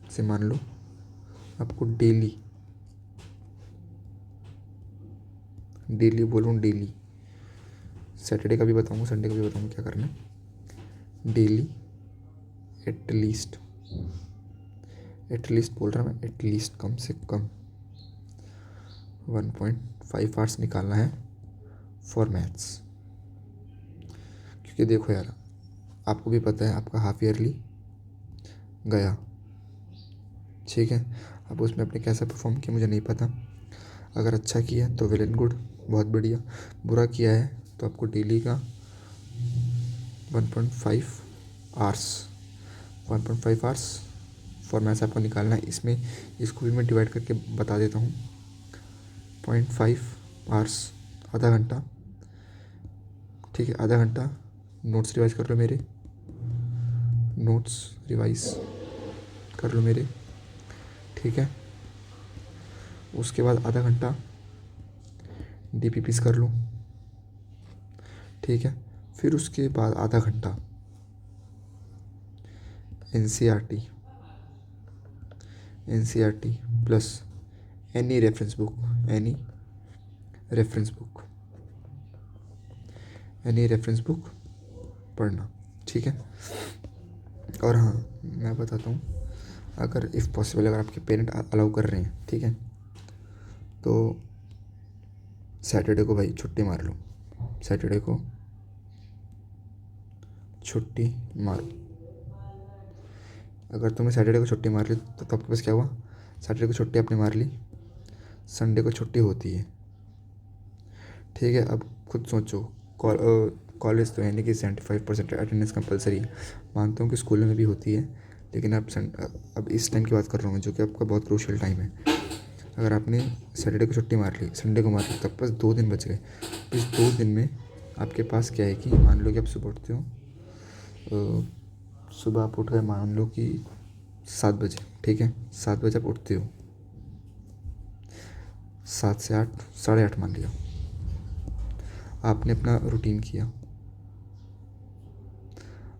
से मान लो आपको डेली बोलूँ, डेली सैटरडे का भी बताऊँगा, संडे का भी बताऊँगा क्या करना है। डेली एटलीस्ट बोल रहा मैं, एटलीस्ट कम से कम 1.5 आवर्स निकालना है फॉर मैथ्स। क्योंकि देखो यार, आपको भी पता है आपका हाफ ईयरली गया, ठीक है, अब उसमें आपने कैसा परफॉर्म किया मुझे नहीं पता। अगर अच्छा किया तो वेल एंड गुड, बहुत बढ़िया। बुरा किया है तो आपको डेली का 1.5 आवर्स फॉर मैथ्स आपको निकालना है। इसमें इसको भी मैं डिवाइड करके बता देता हूँ। 0.5 आवर्स, आधा घंटा, ठीक है, आधा घंटा नोट्स रिवाइज कर लो मेरे, ठीक है। उसके बाद आधा घंटा डीपीपीस कर लो, ठीक है। फिर उसके बाद आधा घंटा NCERT plus any reference book, यानी रेफरेंस बुक पढ़ना, ठीक है। और हाँ, मैं बताता हूँ, अगर इफ़ पॉसिबल अगर आपके पेरेंट अलाउ कर रहे हैं, ठीक है, तो सैटरडे को भाई छुट्टी मार लो, सैटरडे को छुट्टी मारो। अगर तुमने सैटरडे को छुट्टी मार ली तो आपके पास क्या हुआ, सैटरडे को छुट्टी आपने मार ली, संडे को छुट्टी होती है, ठीक है। अब खुद सोचो, कॉलेज तो है नहीं कि 75% अटेंडेंस कंपलसरी है, मानता हूँ कि स्कूलों में भी होती है, लेकिन अब इस टाइम की बात कर रहा हूँ मैं, जो कि आपका बहुत क्रूशियल टाइम है। अगर आपने सैटरडे को छुट्टी मार ली, संडे को मार ली, तब बस 2 दिन बच गए। इस 2 दिन में आपके पास क्या है कि मान लो कि आप सुबह उठते हो, सुबह आप उठ गए मान लो कि 7 बजे, ठीक है, 7 बजे आप उठते हो, 7 से 8, 8:30 मान लिया, आपने अपना रूटीन किया,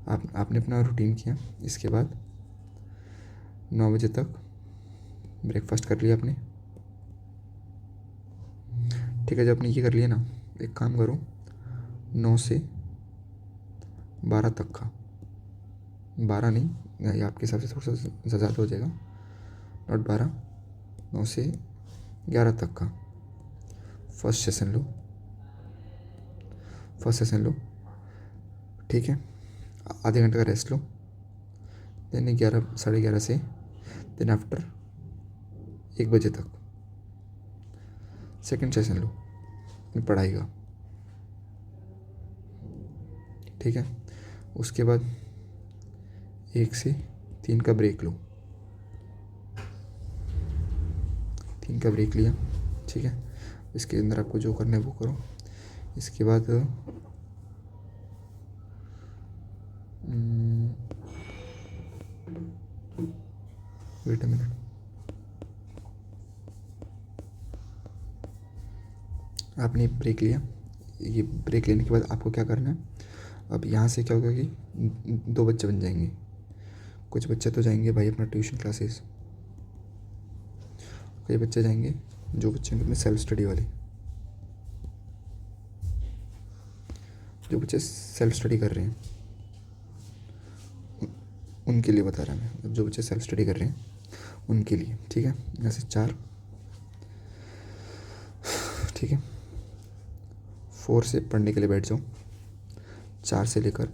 आपने अपना रूटीन किया। इसके बाद 9 बजे तक ब्रेकफास्ट कर लिया आपने, ठीक है। जब आपने ये कर लिया ना, एक काम करो, 9 से 12 तक का, 12 नहीं, ये आपके हिसाब से थोड़ा सा ज़्यादा हो जाएगा, नॉट 12, 9 से 11 तक का फर्स्ट सेशन लो, ठीक है। आधे घंटे का रेस्ट लो, देन 11, 11:30 से देन आफ्टर 1 बजे तक सेकंड सेशन लो अपनी पढ़ाई का, ठीक है। उसके बाद 1 से 3 का ब्रेक लो, 3 का ब्रेक लिया, ठीक है। इसके अंदर आपको जो करना है वो करो। इसके बाद वेट अ मिनट, आपने ब्रेक लिया, ये ब्रेक लेने के बाद आपको क्या करना है, अब यहाँ से क्या होगा कि 2 बच्चे बन जाएंगे। कुछ बच्चे तो जाएंगे भाई अपना ट्यूशन क्लासेस, कई बच्चे जाएंगे जो बच्चे हैं अपने सेल्फ स्टडी वाले, जो बच्चे सेल्फ स्टडी कर रहे हैं उनके लिए बता रहा मैं, अब जो बच्चे सेल्फ स्टडी कर रहे हैं उनके लिए, ठीक है। यहाँ से 4, ठीक है, 4 से पढ़ने के लिए बैठ जाओ, 4 से लेकर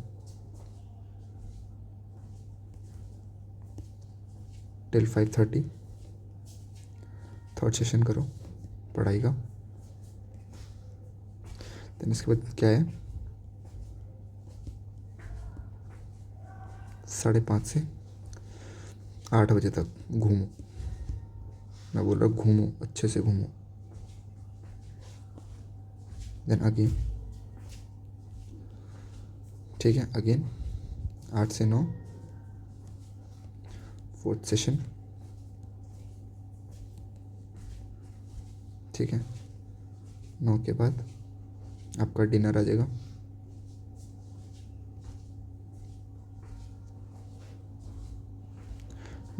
टिल 5:30 थर्ड सेशन करो पढ़ाई का। देन इसके बाद क्या है, 5:30 से 8 बजे तक घूमो, मैं बोल रहा हूँ घूमो, अच्छे से घूमो। देन अगेन, ठीक है, अगेन 8 से 9 फोर्थ सेशन, ठीक है। 9 के बाद आपका डिनर आ जाएगा,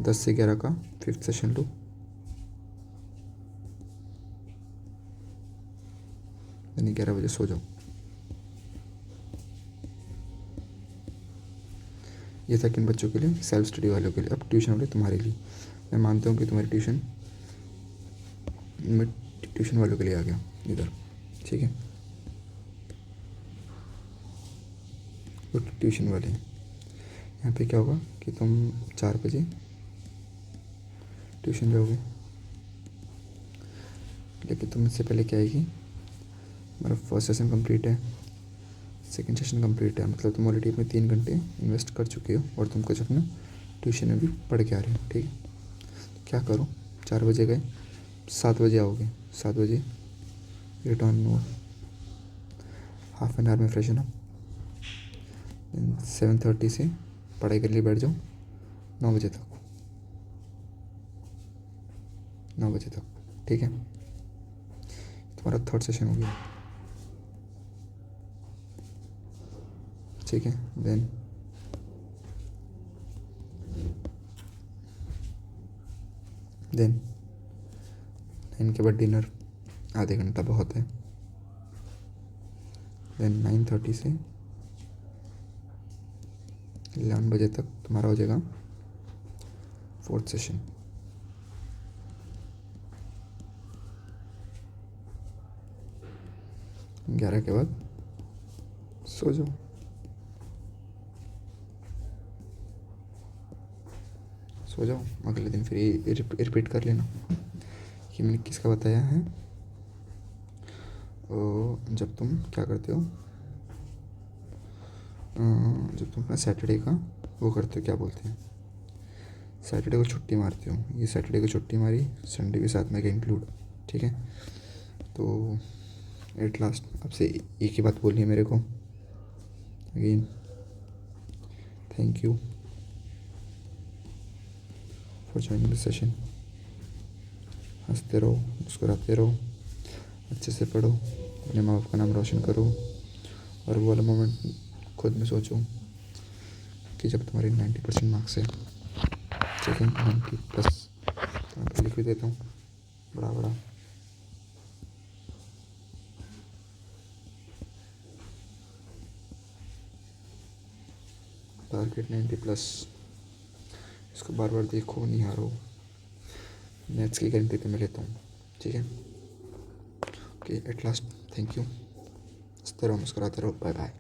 दस से 11 का फिफ्थ सेशन लो, यानी 11 बजे सो जाओ। ये था किन बच्चों के लिए, सेल्फ स्टडी वालों के लिए। अब ट्यूशन वाले तुम्हारे लिए, मैं मानता हूँ कि तुम्हारी ट्यूशन मैं ट्यूशन वालों के लिए आ गया इधर, ठीक है। तो ट्यूशन वाले यहाँ पे क्या होगा कि तुम 4 बजे ट्यूशन जाओगे, लेकिन तुम इससे पहले क्या है कि मेरा फर्स्ट सेशन कंप्लीट है, सेकंड सेशन कंप्लीट है, मतलब तुम ऑलरेडी अपने 3 घंटे इन्वेस्ट कर चुके हो और तुम कुछ अपना ट्यूशन में भी पढ़ के आ रहे हो, ठीक है। तो क्या करो, 4 बजे गए, 7 बजे आओगे, 7 बजे return no, half an hour में फ्रेशन अप, 7:30 से पढ़ाई के लिए बैठ जाओ 9 बजे तक, 9 बजे तक, ठीक है। तुम्हारा थर्ड सेशन हो गया, ठीक है। देन देन 9 के बाद डिनर, आधे घंटा बहुत है, देन 9:30 से 11 बजे तक तुम्हारा हो जाएगा 4th सेशन। 11 के बाद सो जाओ। सो जाओ, अगले दिन फिर ये रिपीट कर लेना। ये मैंने किसका बताया है? जब तुम क्या करते हो, जब तुम अपना सैटरडे का वो करते हो, क्या बोलते हैं, सैटरडे को छुट्टी मारते हो। ये सैटरडे को छुट्टी मारी, संडे के साथ में इंक्लूड, ठीक है। तो एट लास्ट आपसे एक ही बात बोलनी है मेरे को, again thank you for joining the session. हंसते रहो, मुस्कुराते रहो, अच्छे से पढ़ो, अपने माँ बाप का नाम रोशन करो। और वो वाला मोमेंट खुद में सोचो कि जब तुम्हारे 90% मार्क्स है, ठीक है, 90+, तो मैं लिख भी देता हूँ बड़ा बड़ा। टारगेट 90+, इसको बार बार देखो, नहीं हारो। मैथ्स की गारंटी तो मैं लेता हूँ, ठीक है। Okay, at last thank you. हंसते रहो, मुस्कुराते रहो, बाय बाय।